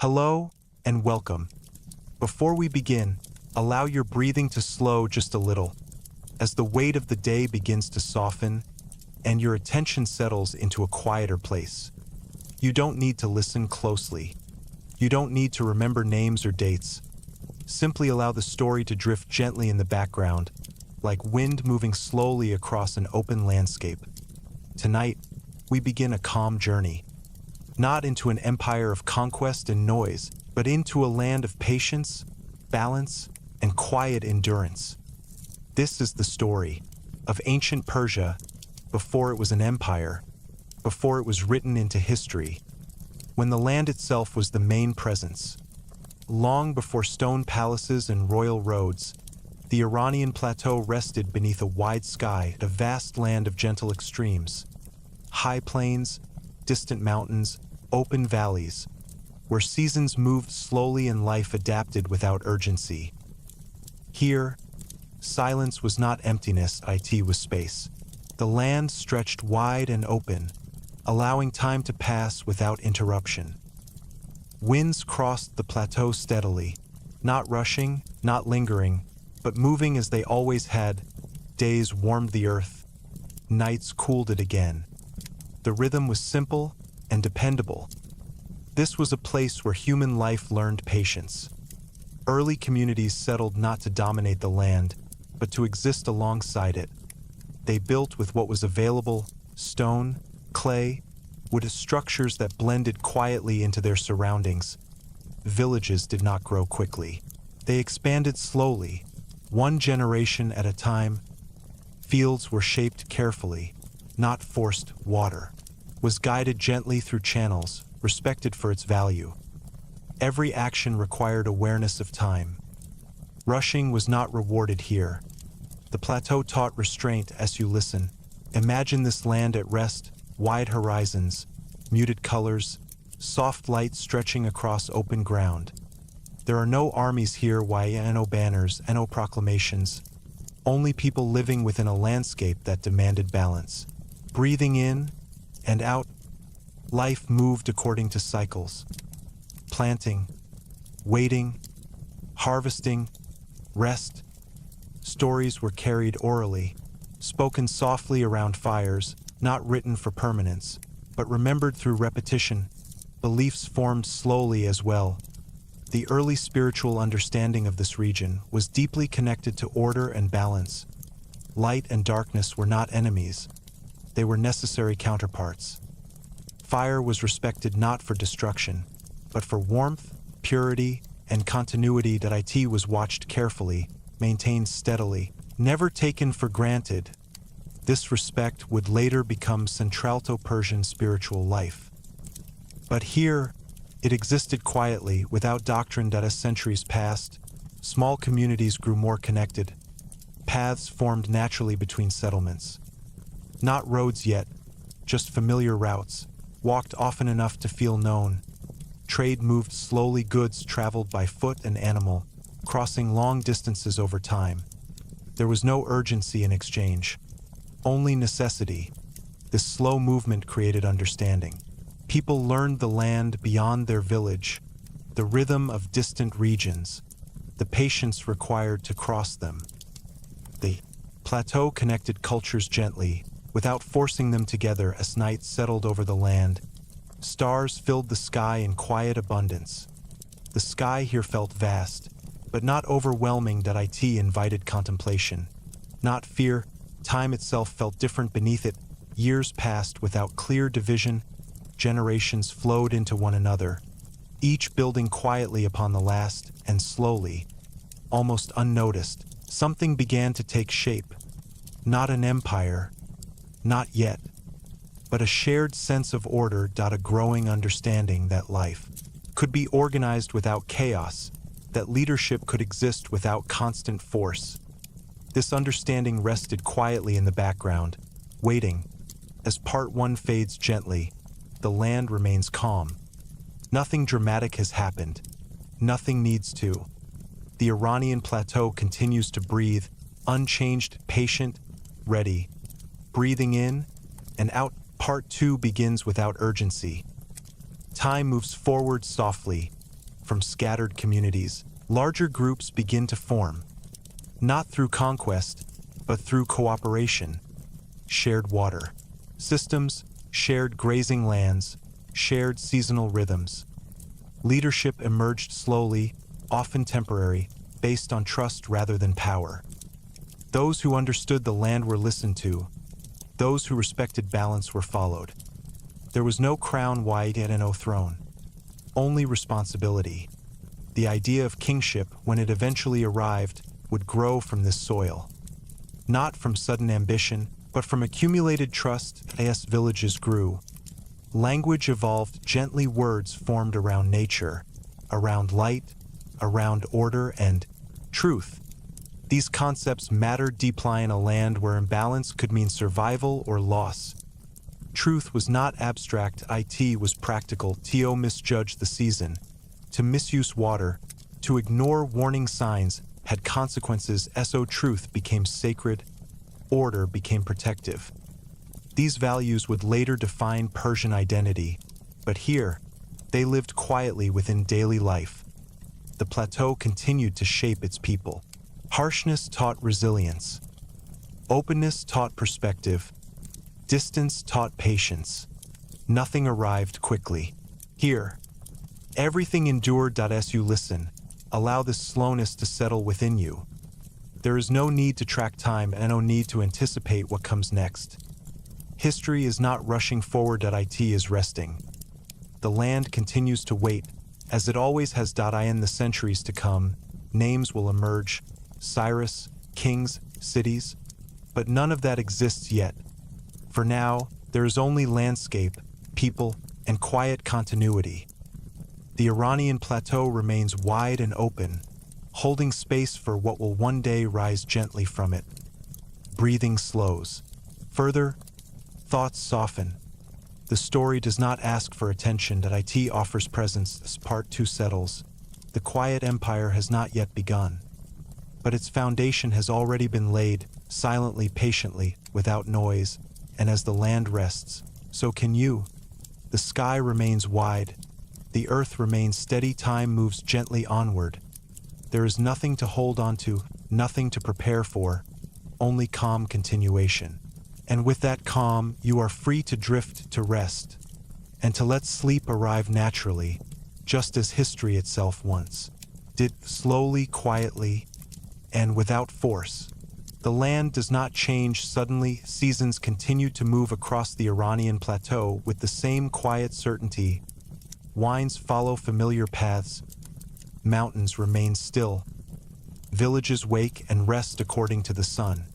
Hello and welcome. Before we begin, allow your breathing to slow just a little as the weight of the day begins to soften and your attention settles into a quieter place. You don't need to listen closely. You don't need to remember names or dates. Simply allow the story to drift gently in the background, like wind moving slowly across an open landscape. Tonight, we begin a calm journey, not into an empire of conquest and noise, but into a land of patience, balance, and quiet endurance. This is the story of ancient Persia before it was an empire, before it was written into history, when the land itself was the main presence. Long before stone palaces and royal roads, the Iranian plateau rested beneath a wide sky, a vast land of gentle extremes. High plains, distant mountains, open valleys, where seasons moved slowly and life adapted without urgency. Here, silence was not emptiness, it was space. The land stretched wide and open, allowing time to pass without interruption. Winds crossed the plateau steadily, not rushing, not lingering, but moving as they always had. Days warmed the earth, nights cooled it again. The rhythm was simple and dependable. This was a place where human life learned patience. Early communities settled not to dominate the land, but to exist alongside it. They built with what was available: stone, clay, wood, structures that blended quietly into their surroundings. Villages did not grow quickly. They expanded slowly, one generation at a time. Fields were shaped carefully, not forced. Water was guided gently through channels, respected for its value. Every action required awareness of time. Rushing was not rewarded here. The plateau taught restraint as you listen. Imagine this land at rest, wide horizons, muted colors, soft light stretching across open ground. There are no armies here, no banners, no proclamations. Only people living within a landscape that demanded balance. Breathing in and out, life moved according to cycles. Planting, waiting, harvesting, rest. Stories were carried orally, spoken softly around fires, not written for permanence, but remembered through repetition. Beliefs formed slowly as well. The early spiritual understanding of this region was deeply connected to order and balance. Light and darkness were not enemies. They were necessary counterparts. Fire was respected not for destruction, but for warmth, purity, and continuity. That it was watched carefully, maintained steadily, never taken for granted. This respect would later become central to Persian spiritual life. But here, it existed quietly, without doctrine. As centuries passed, small communities grew more connected. Paths formed naturally between settlements. Not roads yet, just familiar routes, walked often enough to feel known. Trade moved slowly, goods traveled by foot and animal, crossing long distances over time. There was no urgency in exchange, only necessity. This slow movement created understanding. People learned the land beyond their village, the rhythm of distant regions, the patience required to cross them. The plateau connected cultures gently, without forcing them together. As night settled over the land, stars filled the sky in quiet abundance. The sky here felt vast, but not overwhelming. That it invited contemplation, not fear. Time itself felt different beneath it. Years passed without clear division. Generations flowed into one another, each building quietly upon the last, and slowly, almost unnoticed, something began to take shape. Not an empire, not yet, but a shared sense of order. A growing understanding that life could be organized without chaos, that leadership could exist without constant force. This understanding rested quietly in the background, waiting. As part one fades gently, the land remains calm. Nothing dramatic has happened. Nothing needs to. The Iranian plateau continues to breathe, unchanged, patient, ready. Breathing in and out. Part two begins without urgency. Time moves forward softly, from scattered communities, larger groups begin to form, not through conquest, but through cooperation. Shared water systems, shared grazing lands, shared seasonal rhythms. Leadership emerged slowly, often temporary, based on trust rather than power. Those who understood the land were listened to. Those who respected balance were followed. There was no crown wide and no throne. Only responsibility. The idea of kingship, when it eventually arrived, would grow from this soil. Not from sudden ambition, but from accumulated trust. As villages grew, language evolved, gently words formed around nature, around light, around order and truth. These concepts mattered deeply in a land where imbalance could mean survival or loss. Truth was not abstract, it was practical. To misjudge the season, to misuse water, to ignore warning signs had consequences. So truth became sacred, order became protective. These values would later define Persian identity, but here, they lived quietly within daily life. The plateau continued to shape its people. Harshness taught resilience. Openness taught perspective. Distance taught patience. Nothing arrived quickly. Here, everything endured. As you listen, allow this slowness to settle within you. There is no need to track time and no need to anticipate what comes next. History is not rushing forward. It is resting. The land continues to wait, as it always has. In the centuries to come, names will emerge, Cyrus, kings, cities, but none of that exists yet. For now, there is only landscape, people, and quiet continuity. The Iranian plateau remains wide and open, holding space for what will one day rise gently from it. Breathing slows. Further, thoughts soften. The story does not ask for attention. It offers presence. As part 2 settles, the quiet empire has not yet begun. But its foundation has already been laid, silently, patiently, without noise, and as the land rests, so can you. The sky remains wide. The earth remains steady. Time moves gently onward. There is nothing to hold on to, nothing to prepare for, only calm continuation. And with that calm, you are free to drift, to rest, and to let sleep arrive naturally, just as history itself once did, slowly, quietly, and without force. The land does not change suddenly. Seasons continue to move across the Iranian plateau with the same quiet certainty. Wines follow familiar paths. Mountains remain still. Villages wake and rest according to the sun.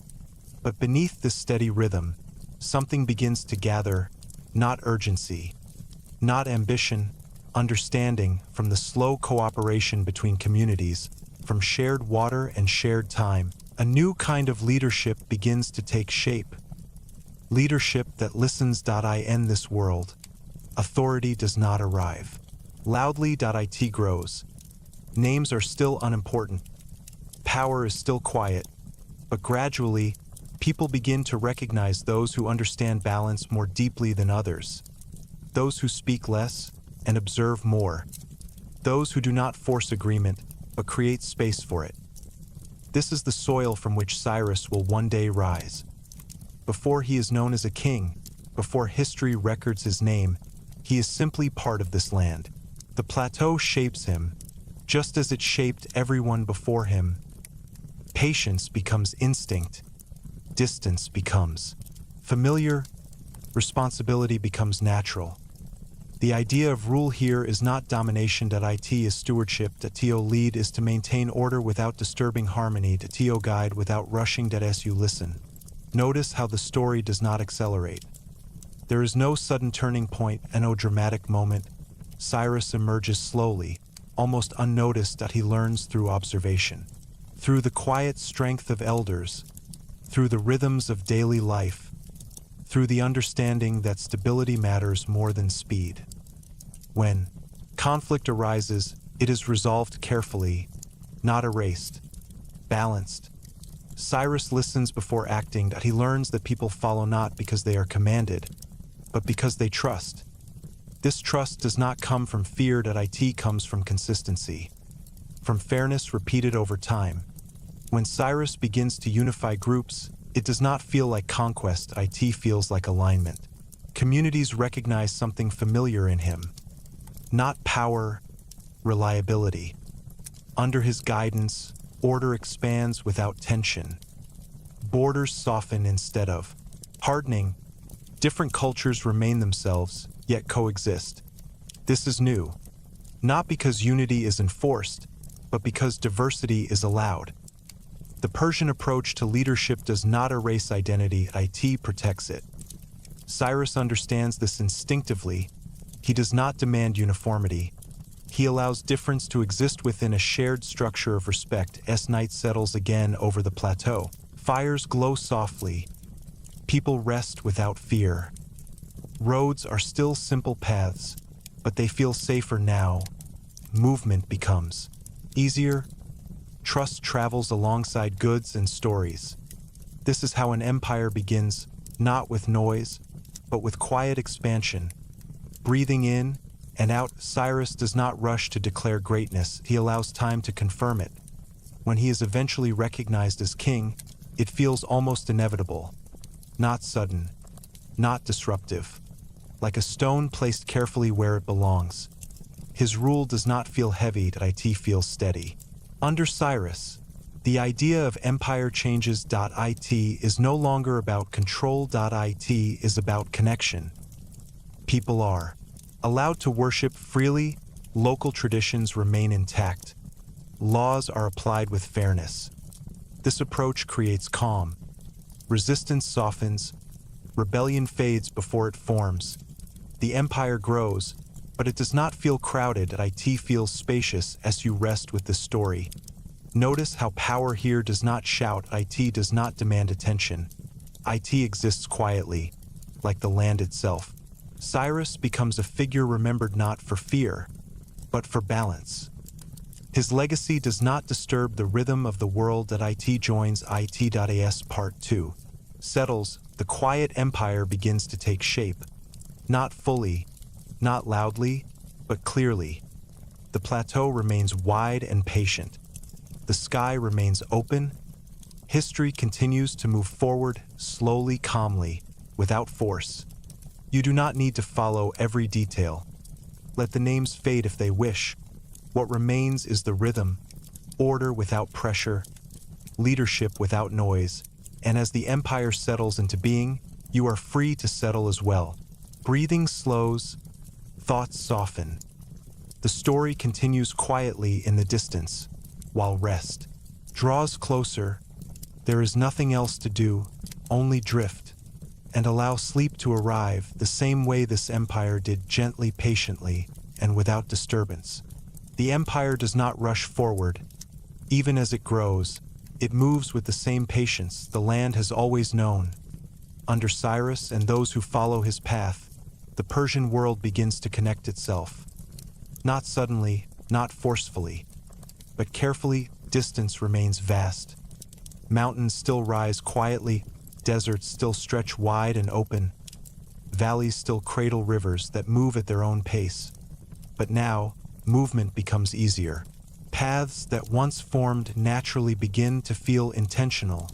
But beneath this steady rhythm, something begins to gather, not urgency, not ambition, understanding. From the slow cooperation between communities, from shared water and shared time, a new kind of leadership begins to take shape. Leadership that listens. In this world, authority does not arrive loudly. It grows. Names are still unimportant. Power is still quiet. But gradually, people begin to recognize those who understand balance more deeply than others. Those who speak less and observe more. Those who do not force agreement, but create space for it. This is the soil from which Cyrus will one day rise. Before he is known as a king, before history records his name, he is simply part of this land. The plateau shapes him, just as it shaped everyone before him. Patience becomes instinct. Distance becomes familiar. Responsibility becomes natural. The idea of rule here is not domination. It is stewardship. To lead is to maintain order without disturbing harmony. To guide without rushing. As you listen, notice how the story does not accelerate. There is no sudden turning point and no dramatic moment. Cyrus emerges slowly, almost unnoticed. He learns through observation, through the quiet strength of elders, through the rhythms of daily life, through the understanding that stability matters more than speed. When conflict arises, it is resolved carefully, not erased, balanced. Cyrus listens before acting. He learns that people follow not because they are commanded, but because they trust. This trust does not come from fear that IT comes from consistency, from fairness repeated over time. When Cyrus begins to unify groups, it does not feel like conquest, IT feels like alignment. Communities recognize something familiar in him, not power, reliability. Under his guidance, order expands without tension. Borders soften instead of hardening. Different cultures remain themselves, yet coexist. This is new, not because unity is enforced, but because diversity is allowed. The Persian approach to leadership does not erase identity, IT protects it. Cyrus understands this instinctively. He does not demand uniformity. He allows difference to exist within a shared structure of respect. Night settles again over the plateau. Fires glow softly. People rest without fear. Roads are still simple paths, but they feel safer now. Movement becomes easier. Trust travels alongside goods and stories. This is how an empire begins, not with noise, but with quiet expansion. Breathing in and out, Cyrus does not rush to declare greatness. He allows time to confirm it. When he is eventually recognized as king, it feels almost inevitable. Not sudden, not disruptive. Like a stone placed carefully where it belongs. His rule does not feel heavy, IT feels steady. Under Cyrus, the idea of empire changes. It is no longer about control. It is about connection. People are allowed to worship freely, local traditions remain intact. Laws are applied with fairness. This approach creates calm. Resistance softens, rebellion fades before it forms. The empire grows, but it does not feel crowded. It feels spacious as you rest with the story. Notice how power here does not shout. It does not demand attention. It exists quietly, like the land itself. Cyrus becomes a figure remembered not for fear, but for balance. His legacy does not disturb the rhythm of the world. It joins it.as Part 2. Settles, the quiet empire begins to take shape. Not fully, not loudly, but clearly. The plateau remains wide and patient. The sky remains open. History continues to move forward, slowly, calmly, without force. You do not need to follow every detail. Let the names fade if they wish. What remains is the rhythm, order without pressure, leadership without noise, and as the empire settles into being, you are free to settle as well. Breathing slows, thoughts soften. The story continues quietly in the distance, while rest draws closer. There is nothing else to do, only drift, and allow sleep to arrive the same way this empire did, gently, patiently, and without disturbance. The empire does not rush forward. Even as it grows, it moves with the same patience the land has always known. Under Cyrus and those who follow his path, the Persian world begins to connect itself. Not suddenly, not forcefully, but carefully. Distance remains vast. Mountains still rise quietly, deserts still stretch wide and open, valleys still cradle rivers that move at their own pace. But now, movement becomes easier. Paths that once formed naturally begin to feel intentional,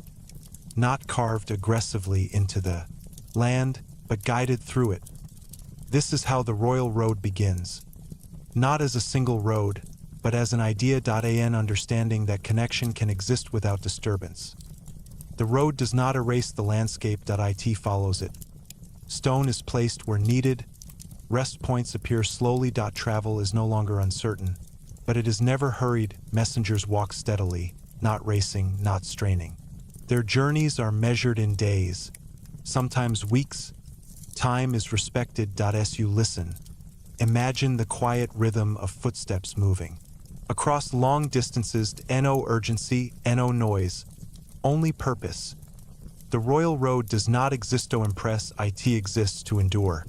not carved aggressively into the land, but guided through it. This is how the royal road begins. Not as a single road, but as an idea. Understanding that connection can exist without disturbance. The road does not erase the landscape. It follows it. Stone is placed where needed. Rest points appear slowly. Travel is no longer uncertain, but it is never hurried. Messengers walk steadily, not racing, not straining. Their journeys are measured in days, sometimes weeks. Time is respected. As you listen, imagine the quiet rhythm of footsteps moving across long distances. No urgency, no noise, only purpose. The royal road does not exist to impress. It exists to endure.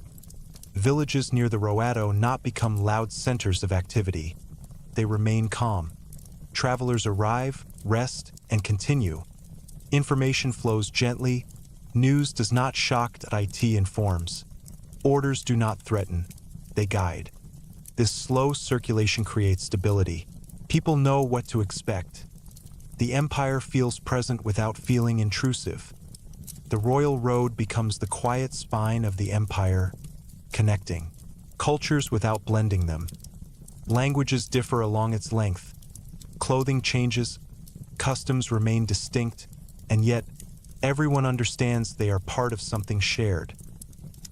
Villages near the Roado not become loud centers of activity. They remain calm. Travelers arrive, rest, and continue. Information flows gently. News does not shock. It informs. Orders do not threaten. they guide. This slow circulation creates stability. People know what to expect. The empire feels present without feeling intrusive. The royal road becomes the quiet spine of the empire, connecting cultures without blending them. Languages differ along its length. Clothing changes, customs remain distinct, and yet everyone understands they are part of something shared.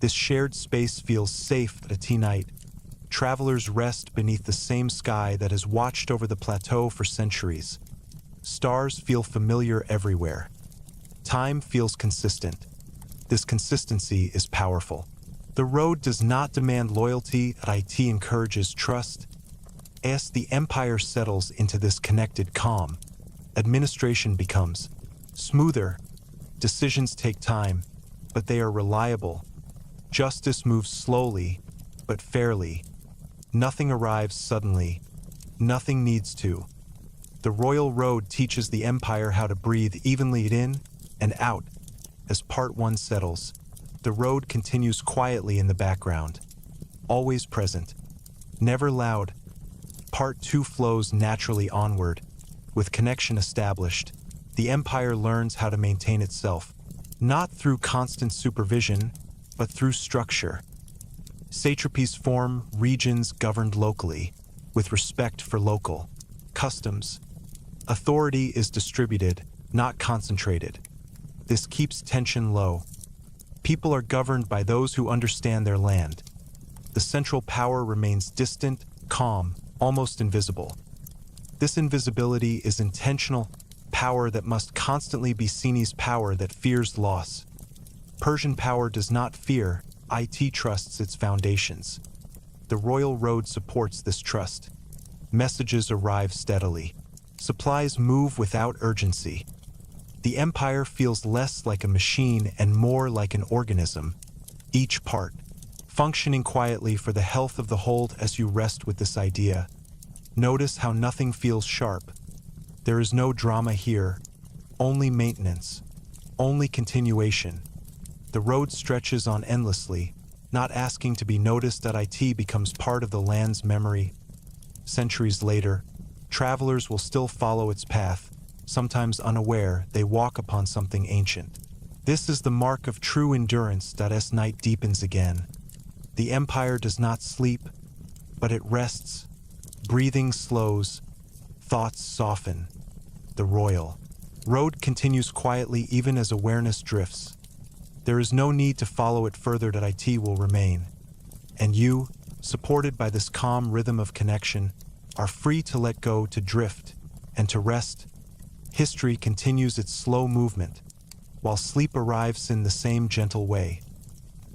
This shared space feels safe at night. Travelers rest beneath the same sky that has watched over the plateau for centuries. Stars feel familiar everywhere. Time feels consistent. This consistency is powerful. The road does not demand loyalty, it encourages trust. As the empire settles into this connected calm, administration becomes smoother. Decisions take time, but they are reliable. Justice moves slowly, but fairly. Nothing arrives suddenly. Nothing needs to. The royal road teaches the empire how to breathe evenly in and out. As part one settles, the road continues quietly in the background, always present, never loud. Part two flows naturally onward. With connection established, the empire learns how to maintain itself, not through constant supervision, but through structure. Satrapies form regions governed locally, with respect for local customs. Authority is distributed, not concentrated. This keeps tension low. People are governed by those who understand their land. The central power remains distant, calm, almost invisible. This invisibility is intentional power that must constantly be seen as power that fears loss. Persian power does not fear, it trusts its foundations. The royal road supports this trust. Messages arrive steadily. Supplies move without urgency. The empire feels less like a machine and more like an organism, each part functioning quietly for the health of the whole. As you rest with this idea, notice how nothing feels sharp. There is no drama here, only maintenance, only continuation. The road stretches on endlessly, not asking to be noticed. It becomes part of the land's memory. Centuries later, travelers will still follow its path. Sometimes unaware, they walk upon something ancient. This is the mark of true endurance. As night deepens again, the empire does not sleep, but it rests. Breathing slows, thoughts soften. The royal road continues quietly even as awareness drifts. There is no need to follow it further. It will remain. And you, supported by this calm rhythm of connection, are free to let go, to drift, and to rest. History continues its slow movement, while sleep arrives in the same gentle way.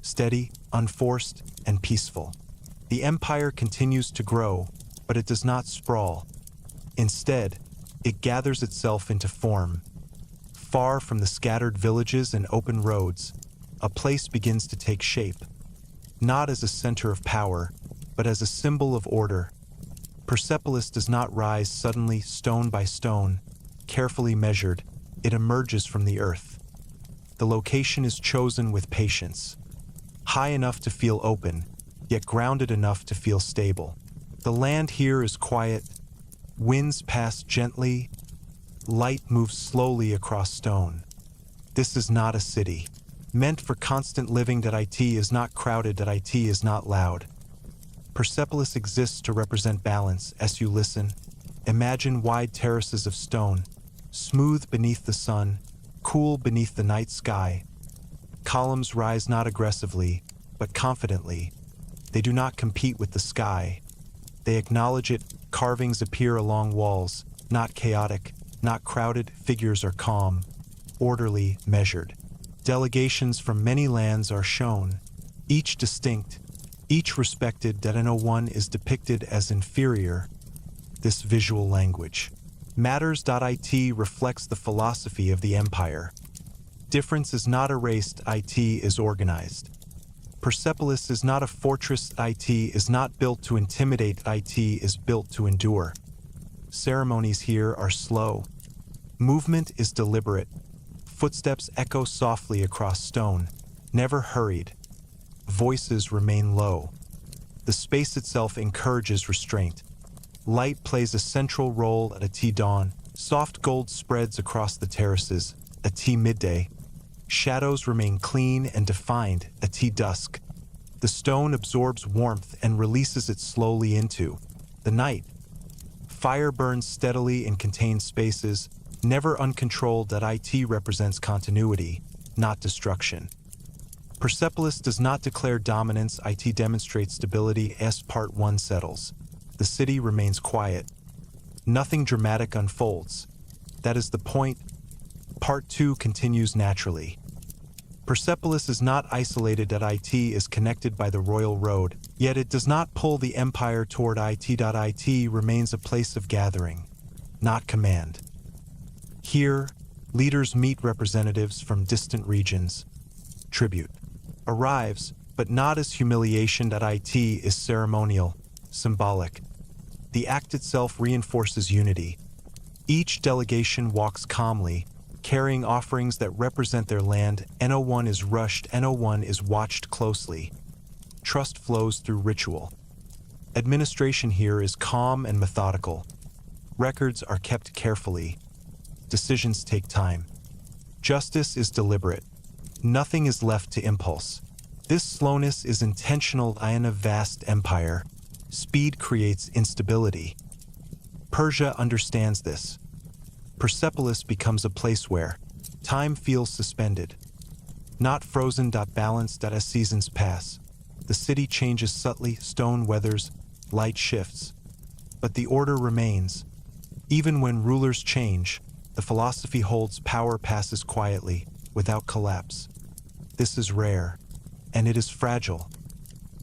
Steady, unforced, and peaceful. The empire continues to grow, but it does not sprawl. Instead, it gathers itself into form. Far from the scattered villages and open roads, a place begins to take shape, not as a center of power, but as a symbol of order. Persepolis does not rise suddenly, stone by stone, carefully measured. It emerges from the earth. The location is chosen with patience, high enough to feel open, yet grounded enough to feel stable. The land here is quiet. Winds pass gently. Light moves slowly across stone. This is not a city, meant for constant living. It is not crowded. It is not loud. Persepolis exists to represent balance. As you listen, imagine wide terraces of stone, smooth beneath the sun, cool beneath the night sky. Columns rise not aggressively, but confidently. They do not compete with the sky. They acknowledge it. Carvings appear along walls, not chaotic, not crowded. Figures are calm, orderly, measured. Delegations from many lands are shown, each distinct, each respected. No one is depicted as inferior. This visual language matters. It reflects the philosophy of the empire. Difference is not erased. It is organized. Persepolis is not a fortress. It is not built to intimidate. It is built to endure. Ceremonies here are slow. Movement is deliberate. Footsteps echo softly across stone, never hurried. Voices remain low. The The space itself encourages restraint. Light plays a central role at dawn. Soft gold spreads across the terraces at midday. Shadows remain clean and defined at dusk. The stone absorbs warmth and releases it slowly into the night. Fire burns steadily in contained spaces, never uncontrolled. It represents continuity, not destruction. Persepolis does not declare dominance. It demonstrates stability. As Part 1 settles, the city remains quiet. Nothing dramatic unfolds. That is the point. Part 2 continues naturally. Persepolis is not isolated. It is connected by the royal road, yet it does not pull the empire toward it. It remains a place of gathering, not command. Here, leaders meet representatives from distant regions. Tribute arrives, but not as humiliation. It is ceremonial, symbolic. The act itself reinforces unity. Each delegation walks calmly, carrying offerings that represent their land. No one is rushed. No one is watched closely. Trust flows through ritual. Administration here is calm and methodical. Records are kept carefully. Decisions take time. Justice is deliberate. Nothing is left to impulse. This slowness is intentional. In a vast empire, speed creates instability. Persia understands this. Persepolis becomes a place where time feels suspended, not frozen. Balanced. As seasons pass, the city changes subtly. Stone weathers, light shifts, but the order remains. Even when rulers change, the philosophy holds. Power passes quietly, without collapse. This is rare, and it is fragile.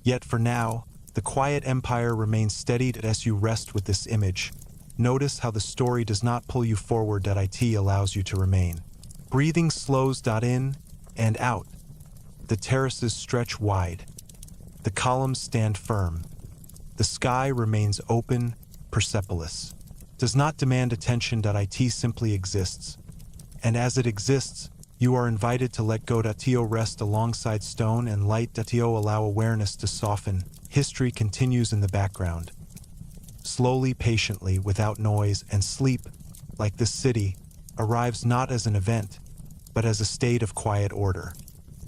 Yet for now, the quiet empire remains steadied. As you rest with this image, notice how the story does not pull you forward. It allows you to remain. Breathing slows. In and out. The terraces stretch wide. The columns stand firm. The sky remains open. Persepolis does not demand attention. It simply exists. And as it exists, you are invited to let go. Rest alongside stone and light. Allow awareness to soften. History continues in the background. Slowly, patiently, without noise, and sleep, like this city, arrives not as an event, but as a state of quiet order.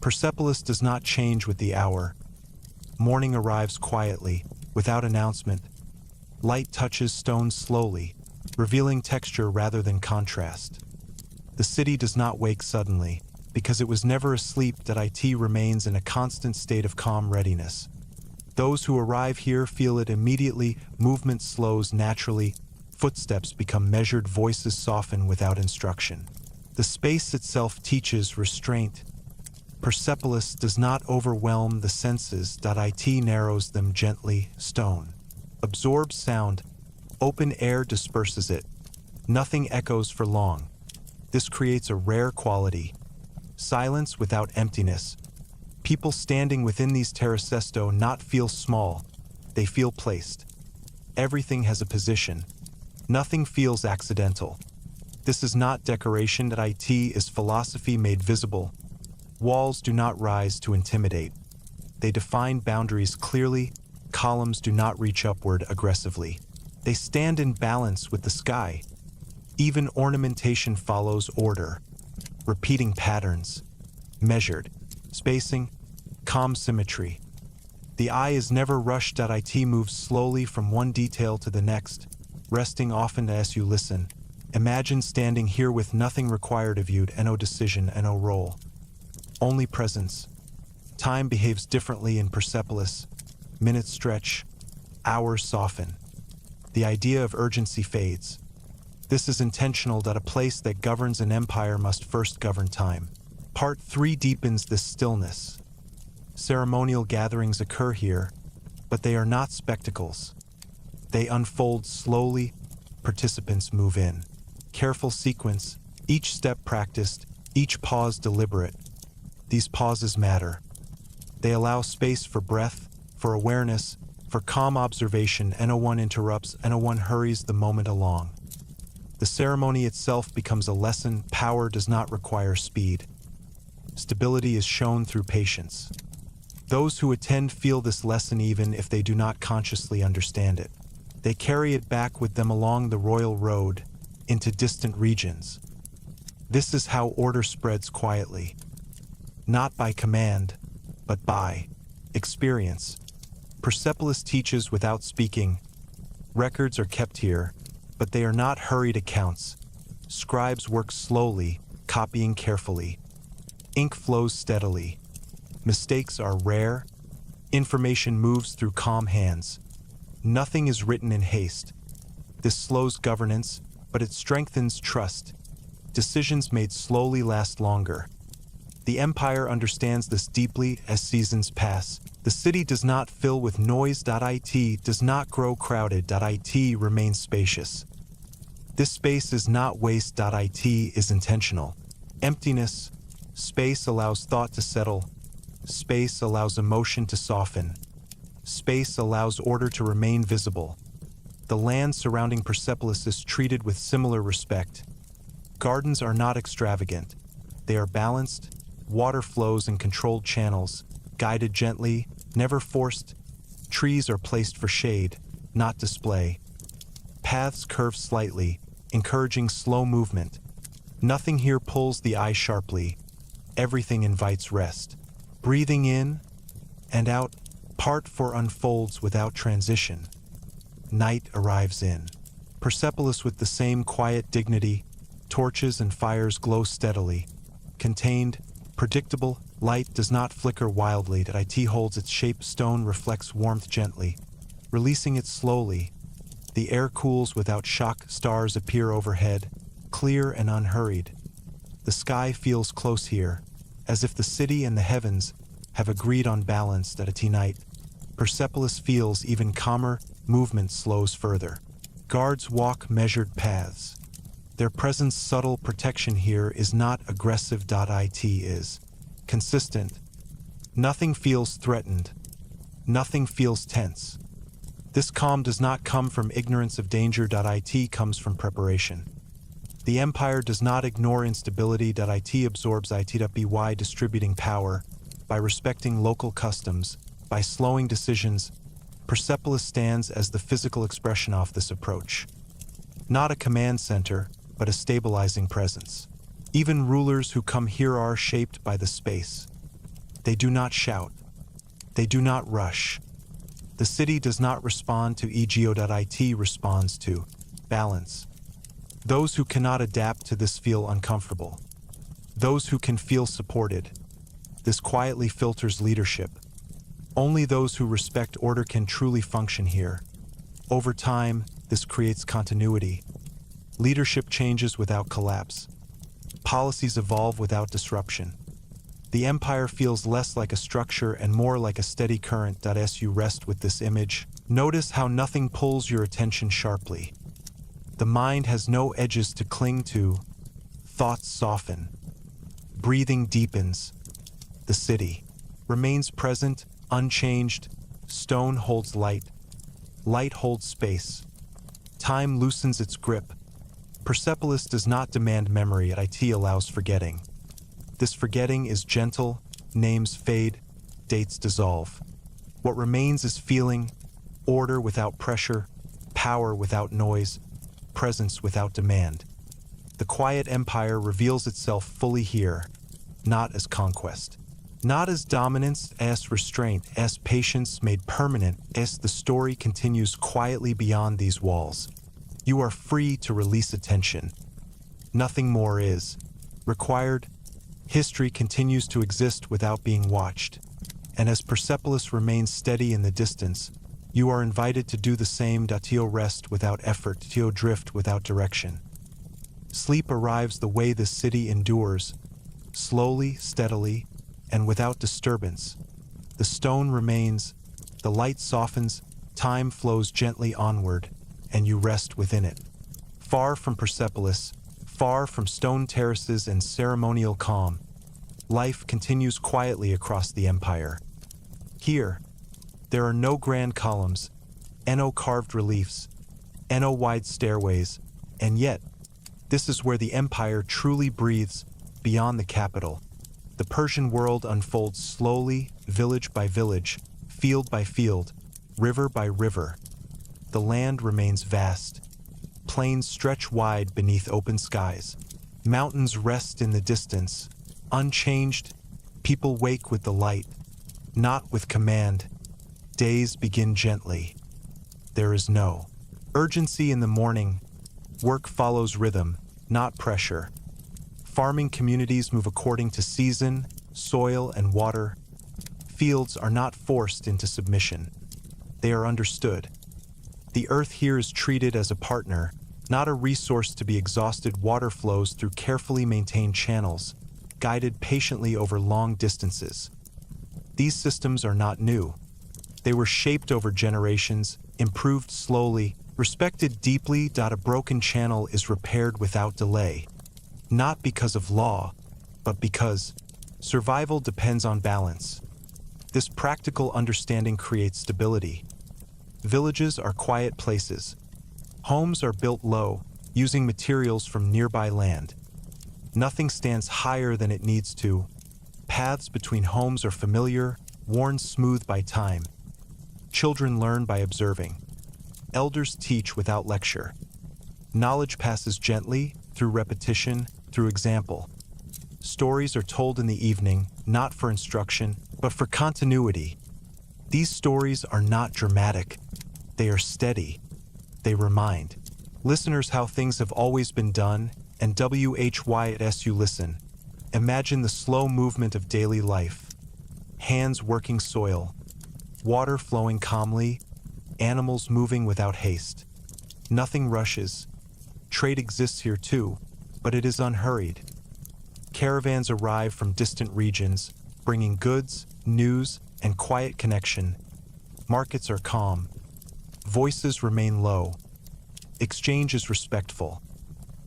Persepolis does not change with the hour. Morning arrives quietly, without announcement. Light touches stone slowly, revealing texture rather than contrast. The city does not wake suddenly, because it was never asleep. It remains in a constant state of calm readiness. Those who arrive here feel it immediately. Movement slows naturally. Footsteps become measured. Voices soften without instruction. The space itself teaches restraint. Persepolis does not overwhelm the senses. It narrows them gently. Stone absorbs sound. Open air disperses it. Nothing echoes for long. This creates a rare quality. Silence without emptiness. People standing within these terraces do not feel small. They feel placed. Everything has a position. Nothing feels accidental. This is not decoration. It is philosophy made visible. Walls do not rise to intimidate. They define boundaries clearly. Columns do not reach upward aggressively. They stand in balance with the sky. Even ornamentation follows order. Repeating patterns. Measured. Spacing. Calm symmetry. The eye is never rushed. It moves slowly from one detail to the next, resting often as you listen. Imagine standing here with nothing required of you. No decision, no role. Only presence. Time behaves differently in Persepolis. Minutes stretch. Hours soften. The idea of urgency fades. This is intentional. A place that governs an empire must first govern time. Part 3 deepens this stillness. Ceremonial gatherings occur here, but they are not spectacles. They unfold slowly. Participants move in. Careful sequence, each step practiced, each pause deliberate. These pauses matter. They allow space for breath, for awareness, for calm observation. No one interrupts. No one hurries the moment along. The ceremony itself becomes a lesson. Power does not require speed. Stability is shown through patience. Those who attend feel this lesson even if they do not consciously understand it. They carry it back with them along the royal road into distant regions. This is how order spreads quietly, not by command, but by experience. Persepolis teaches without speaking. Records are kept here, but they are not hurried accounts. Scribes work slowly, copying carefully. Ink flows steadily. Mistakes are rare. Information moves through calm hands. Nothing is written in haste. This slows governance, but it strengthens trust. Decisions made slowly last longer. The empire understands this deeply as seasons pass. The city does not fill with noise. It does not grow crowded. It remains spacious. This space is not waste. It is intentional. Emptiness. Space allows thought to settle. Space allows emotion to soften. Space allows order to remain visible. The land surrounding Persepolis is treated with similar respect. Gardens are not extravagant. They are balanced. Water flows in controlled channels, guided gently, never forced. Trees are placed for shade, not display. Paths curve slightly, encouraging slow movement. Nothing here pulls the eye sharply. Everything invites rest. Breathing in and out, part 4 unfolds without transition. Night arrives in. Persepolis with the same quiet dignity. Torches and fires glow steadily. Contained, predictable, light does not flicker wildly. It holds its shape. Stone reflects warmth gently, releasing it slowly. The air cools without shock. Stars appear overhead, clear and unhurried. The sky feels close here, as if the city and the heavens have agreed on balance. At night, Persepolis feels even calmer. Movement slows further. Guards walk measured paths. Their presence subtle. Protection here is not aggressive. It is consistent. Nothing feels threatened. Nothing feels tense. This calm does not come from ignorance of danger. It comes from preparation. The empire does not ignore instability. It absorbs it by distributing power, by respecting local customs, by slowing decisions. Persepolis stands as the physical expression of this approach. Not a command center, but a stabilizing presence. Even rulers who come here are shaped by the space. They do not shout. They do not rush. The city does not respond to ego. It responds to balance. Those who cannot adapt to this feel uncomfortable. Those who can feel supported. This quietly filters leadership. Only those who respect order can truly function here. Over time, this creates continuity. Leadership changes without collapse. Policies evolve without disruption. The empire feels less like a structure and more like a steady current. As you rest with this image, notice how nothing pulls your attention sharply. The mind has no edges to cling to. Thoughts soften. Breathing deepens. The city remains present, unchanged. Stone holds light. Light holds space. Time loosens its grip. Persepolis does not demand memory. It allows forgetting. This forgetting is gentle. Names fade. Dates dissolve. What remains is feeling, order without pressure, power without noise, presence without demand. The quiet empire reveals itself fully here, not as conquest. Not as dominance, as restraint, as patience made permanent, as the story continues quietly beyond these walls. You are free to release attention. Nothing more is required. History continues to exist without being watched. And as Persepolis remains steady in the distance, you are invited to do the same. To rest without effort, to drift without direction. Sleep arrives the way this city endures, slowly, steadily, and without disturbance. The stone remains, the light softens, time flows gently onward, and you rest within it. Far from Persepolis, far from stone terraces and ceremonial calm, life continues quietly across the empire. Here, there are no grand columns, no carved reliefs, no wide stairways, and yet, this is where the empire truly breathes, beyond the capital. The Persian world unfolds slowly, village by village, field by field, river by river. The land remains vast. Plains stretch wide beneath open skies. Mountains rest in the distance. Unchanged, people wake with the light, not with command. Days begin gently. There is no urgency in the morning. Work follows rhythm, not pressure. Farming communities move according to season, soil, and water. Fields are not forced into submission. They are understood. The earth here is treated as a partner, not a resource to be exhausted. Water flows through carefully maintained channels, guided patiently over long distances. These systems are not new. They were shaped over generations, improved slowly, respected deeply. A broken channel is repaired without delay, not because of law, but because survival depends on balance. This practical understanding creates stability. Villages are quiet places. Homes are built low, using materials from nearby land. Nothing stands higher than it needs to. Paths between homes are familiar, worn smooth by time. Children learn by observing. Elders teach without lecture. Knowledge passes gently, through repetition, through example. Stories are told in the evening, not for instruction, but for continuity. These stories are not dramatic. They are steady. They remind listeners how things have always been done, and whysu listen. Imagine the slow movement of daily life. Hands working soil, water flowing calmly, animals moving without haste. Nothing rushes. Trade exists here too, but it is unhurried. Caravans arrive from distant regions, bringing goods, news, and quiet connection. Markets are calm. Voices remain low. Exchange is respectful.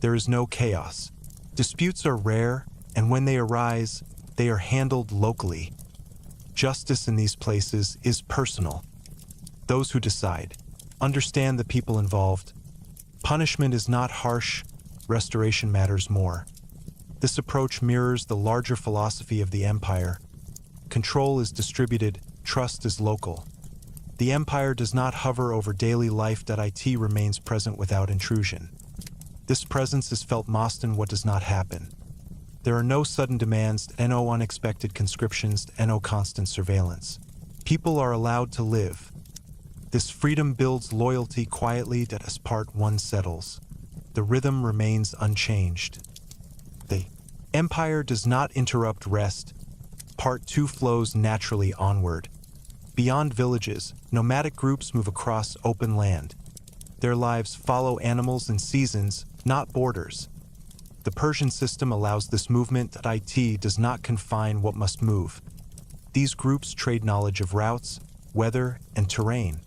There is no chaos. Disputes are rare, and when they arise, they are handled locally. Justice in these places is personal. Those who decide understand the people involved. Punishment is not harsh. Restoration matters more. This approach mirrors the larger philosophy of the empire. Control is distributed, trust is local. The empire does not hover over daily life. It remains present without intrusion. This presence is felt most in what does not happen. There are no sudden demands, no unexpected conscriptions, no constant surveillance. People are allowed to live. This freedom builds loyalty quietly as part one settles. The rhythm remains unchanged. The empire does not interrupt rest. Part two flows naturally onward. Beyond villages, nomadic groups move across open land. Their lives follow animals and seasons, not borders. The Persian system allows this movement. It does not confine what must move. These groups trade knowledge of routes, weather, and terrain.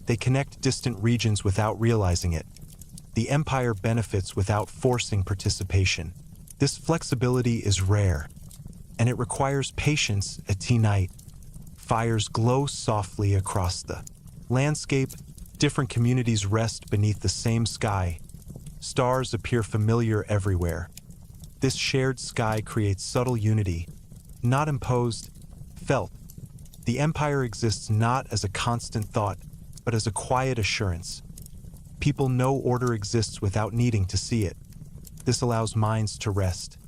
They connect distant regions without realizing it. The empire benefits without forcing participation. This flexibility is rare, and it requires patience. At night, fires glow softly across the landscape. Different communities rest beneath the same sky. Stars appear familiar everywhere. This shared sky creates subtle unity, not imposed, felt. The empire exists not as a constant thought, but as a quiet assurance. People know order exists without needing to see it. This allows minds to rest.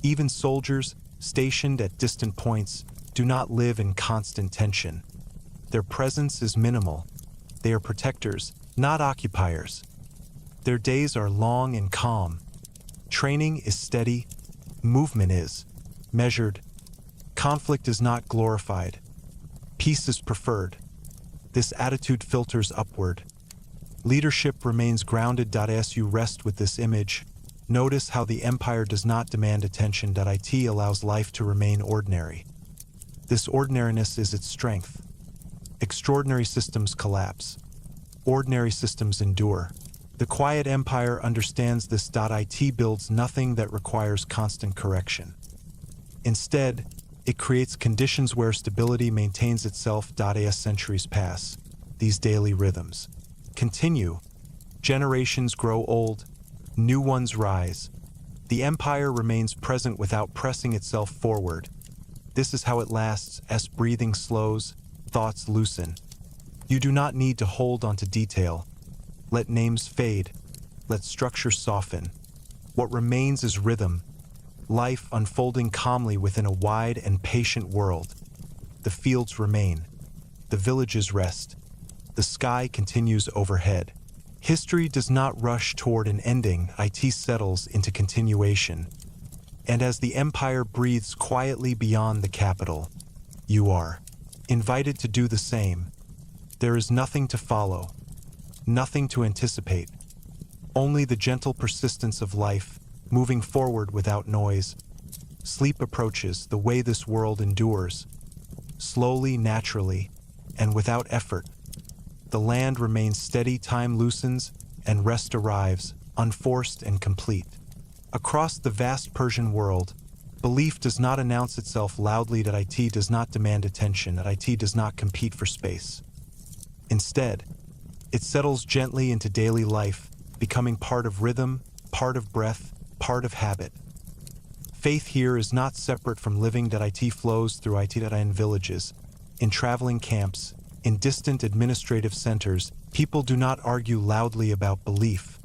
Even soldiers, stationed at distant points, do not live in constant tension. Their presence is minimal. They are protectors, not occupiers. Their days are long and calm. Training is steady. Movement is measured. Conflict is not glorified. Peace is preferred. This attitude filters upward. Leadership remains grounded. As you rest with this image, notice how the empire does not demand attention. It allows life to remain ordinary. This ordinariness is its strength. Extraordinary systems collapse. Ordinary systems endure. The quiet empire understands this. It builds nothing that requires constant correction. Instead, it creates conditions where stability maintains itself. As centuries pass, these daily rhythms continue. Generations grow old, new ones rise. The empire remains present without pressing itself forward. This is how it lasts as breathing slows, thoughts loosen. You do not need to hold on to detail. Let names fade. Let structure soften. What remains is rhythm, life unfolding calmly within a wide and patient world. The fields remain. The villages rest. The sky continues overhead. History does not rush toward an ending, it settles into continuation. And as the empire breathes quietly beyond the capital, you are invited to do the same. There is nothing to follow, nothing to anticipate, only the gentle persistence of life, moving forward without noise. Sleep approaches the way this world endures, slowly, naturally, and without effort. The land remains steady, time loosens, and rest arrives, unforced and complete. Across the vast Persian world, belief does not announce itself loudly, that it does not demand attention, that it does not compete for space. Instead, it settles gently into daily life, becoming part of rhythm, part of breath, part of habit. Faith here is not separate from living, that it flows through it in villages, in traveling camps, in distant administrative centers. People do not argue loudly about belief.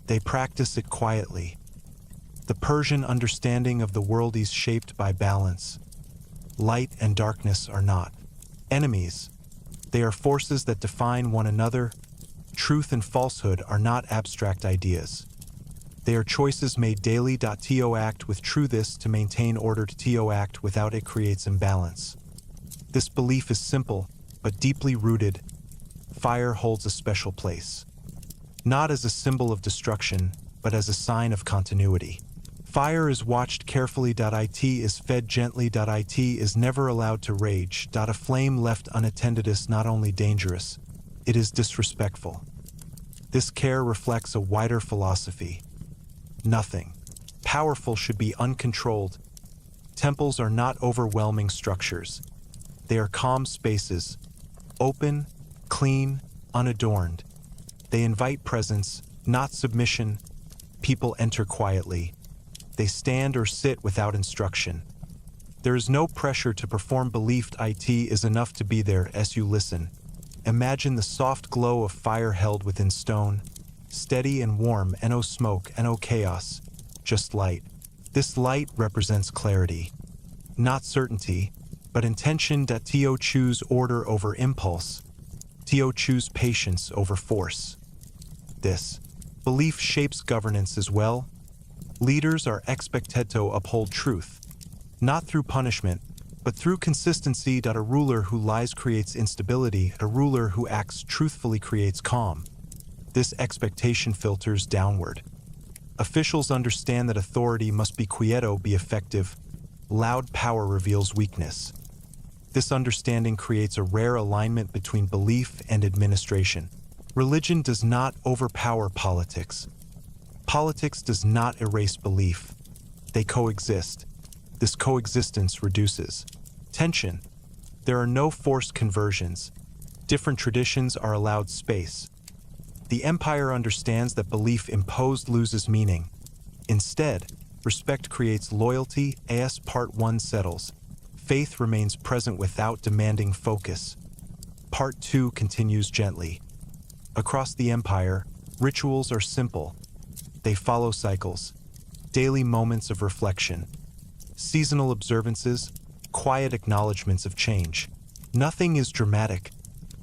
They practice it quietly. The Persian understanding of the world is shaped by balance. Light and darkness are not enemies. They are forces that define one another. Truth and falsehood are not abstract ideas. They are choices made daily. To act with truth to maintain order, to act without it creates imbalance. This belief is simple, but deeply rooted. Fire holds a special place. Not as a symbol of destruction, but as a sign of continuity. Fire is watched carefully. It is fed gently. It is never allowed to rage. A flame left unattended is not only dangerous, it is disrespectful. This care reflects a wider philosophy. Nothing powerful should be uncontrolled. Temples are not overwhelming structures. They are calm spaces, open, clean, unadorned. They invite presence, not submission. People enter quietly. They stand or sit without instruction. There is no pressure to perform belief. It is enough to be there as you listen. Imagine the soft glow of fire held within stone, steady and warm, and no smoke and no chaos, just light. This light represents clarity, not certainty, but intention. To choose order over impulse. To choose patience over force. This belief shapes governance as well. Leaders are expected to uphold truth, not through punishment, but through consistency. A ruler who lies creates instability. A ruler who acts truthfully creates calm. This expectation filters downward. Officials understand that authority must be quieto, be effective. Loud power reveals weakness. This understanding creates a rare alignment between belief and administration. Religion does not overpower politics. Politics does not erase belief. They coexist. This coexistence reduces tension. There are no forced conversions. Different traditions are allowed space. The empire understands that belief imposed loses meaning. Instead, respect creates loyalty. As Part 1 settles, faith remains present without demanding focus. Part 2 continues gently. Across the empire, rituals are simple. They follow cycles, daily moments of reflection, seasonal observances, quiet acknowledgments of change. Nothing is dramatic.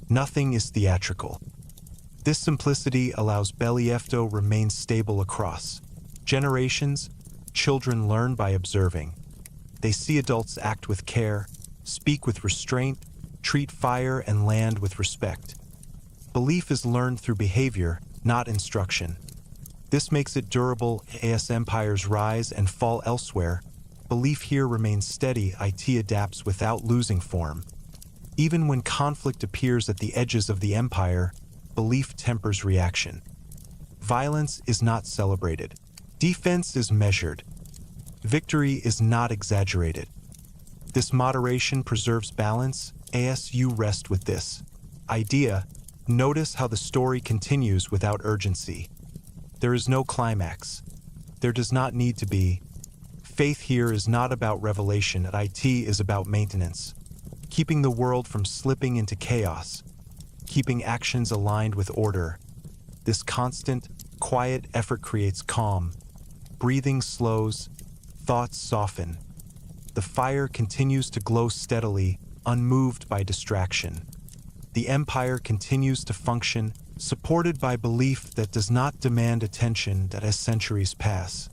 Nothing is theatrical. This simplicity allows belief to remain stable across generations. Children learn by observing. They see adults act with care, speak with restraint, treat fire and land with respect. Belief is learned through behavior, not instruction. This makes it durable. As empires rise and fall elsewhere, belief here remains steady. It adapts without losing form. Even when conflict appears at the edges of the empire, belief tempers reaction. Violence is not celebrated. Defense is measured. Victory is not exaggerated. This moderation preserves balance. As you rest with this idea, notice how the story continues without urgency. There is no climax. There does not need to be. faith here is not about revelation, IT is about maintenance, keeping the world from slipping into chaos, keeping actions aligned with order. This constant, quiet effort creates calm. Breathing slows, thoughts soften. The fire continues to glow steadily, unmoved by distraction. The empire continues to function, supported by belief that does not demand attention that as centuries pass.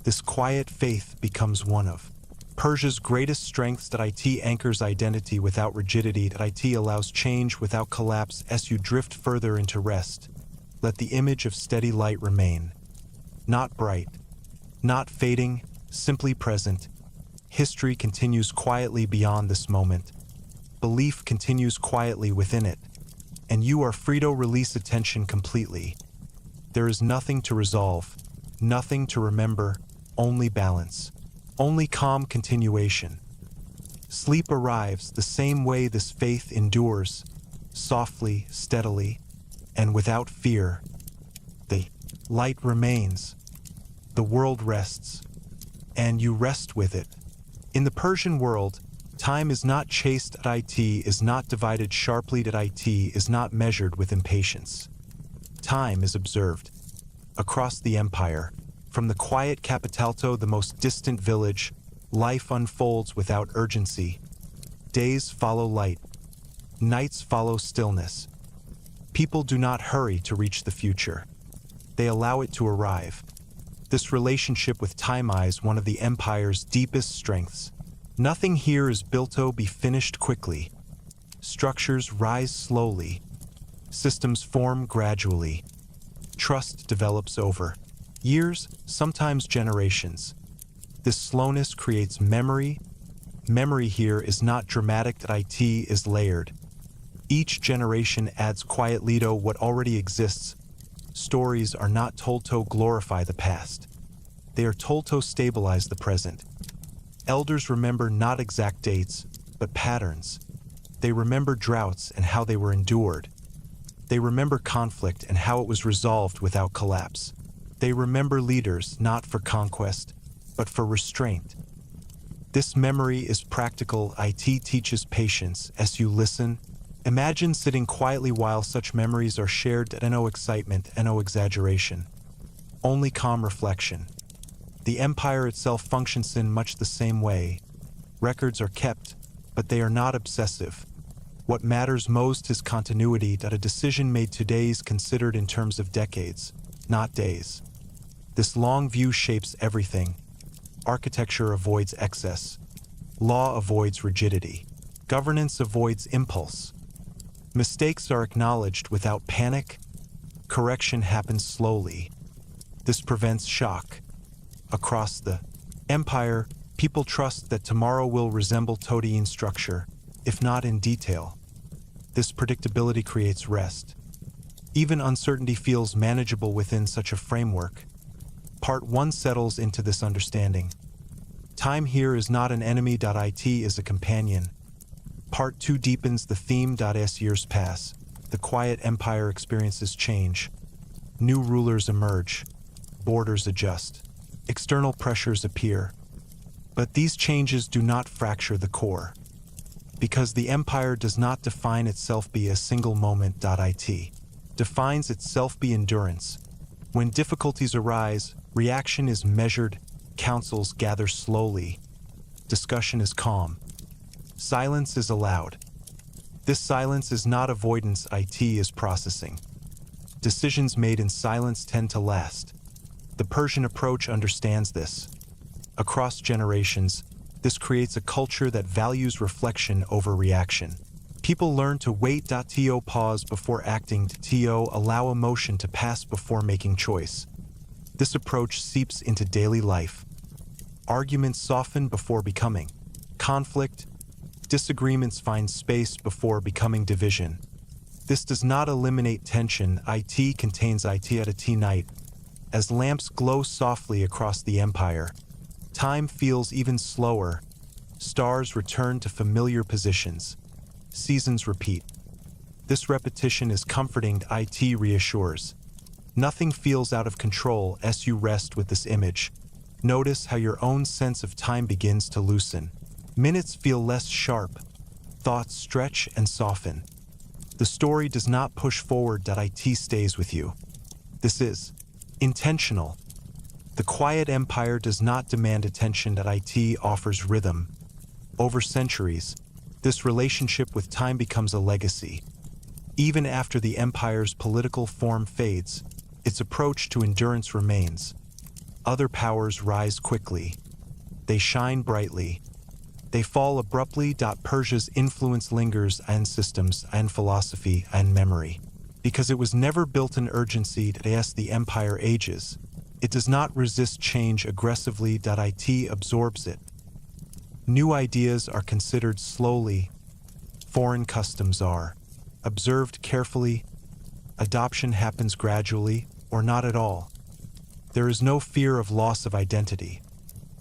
This quiet faith becomes one of Persia's greatest strengths. That IT anchors identity without rigidity. That IT allows change without collapse. As you drift further into rest, let the image of steady light remain. Not bright, not fading, simply present. History continues quietly beyond this moment. Belief continues quietly within it. And you are free to release attention completely. There is nothing to resolve, nothing to remember, only balance, only calm continuation. Sleep arrives the same way this faith endures, softly, steadily, and without fear. The light remains, the world rests, and you rest with it. In the Persian world, time is not chased. IT is not divided sharply. IT is not measured with impatience. Time is observed. Across the empire, from the quiet capital to the most distant village, life unfolds without urgency. Days follow light. Nights follow stillness. People do not hurry to reach the future. They allow it to arrive. This relationship with time is one of the empire's deepest strengths. Nothing here is built to be finished quickly. Structures rise slowly. Systems form gradually. Trust develops over years, sometimes generations. This slowness creates memory. Memory here is not dramatic. IT is layered. Each generation adds quietly to what already exists. Stories are not told to glorify the past. They are told to stabilize the present. Elders remember not exact dates, but patterns. They remember droughts and how they were endured. They remember conflict and how it was resolved without collapse. They remember leaders not for conquest, but for restraint. This memory is practical. IT teaches patience. As you listen, imagine sitting quietly while such memories are shared. No excitement and no exaggeration. Only calm reflection. The empire itself functions in much the same way. Records are kept, but they are not obsessive. What matters most is continuity. That a decision made today is considered in terms of decades, not days. This long view shapes everything. Architecture avoids excess. Law avoids rigidity. Governance avoids impulse. Mistakes are acknowledged without panic. Correction happens slowly. This prevents shock. Across the empire, people trust that tomorrow will resemble Todian structure, if not in detail. This predictability creates rest. Even uncertainty feels manageable within such a framework. Part 1 settles into this understanding. Time here is not an enemy. IT is a companion. Part 2 deepens the theme. As years pass, the quiet empire experiences change. New rulers emerge. Borders adjust. External pressures appear. But these changes do not fracture the core. Because the empire does not define itself by a single moment. IT defines itself by endurance. When difficulties arise, reaction is measured, councils gather slowly, discussion is calm, silence is allowed. This silence is not avoidance. IT is processing. Decisions made in silence tend to last. The Persian approach understands this. Across generations, this creates a culture that values reflection over reaction. People learn to wait. To pause before acting. To allow emotion to pass before making choice. This approach seeps into daily life. Arguments soften before becoming conflict. Disagreements find space before becoming division. This does not eliminate tension. IT contains it. At a night, as lamps glow softly across the empire, time feels even slower. Stars return to familiar positions. Seasons repeat. This repetition is comforting. IT reassures. Nothing feels out of control as you rest with this image. Notice how your own sense of time begins to loosen. Minutes feel less sharp, thoughts stretch and soften. The story does not push forward. It stays with you. This is intentional. The quiet empire does not demand attention. It offers rhythm. Over centuries, this relationship with time becomes a legacy. Even after the empire's political form fades, its approach to endurance remains. Other powers rise quickly. They shine brightly. They fall abruptly. Persia's influence lingers in systems and philosophy and memory. Because it was never built in urgency. As the empire ages, it does not resist change aggressively. It absorbs it. New ideas are considered slowly. Foreign customs are observed carefully. Adoption happens gradually or not at all. There is no fear of loss of identity,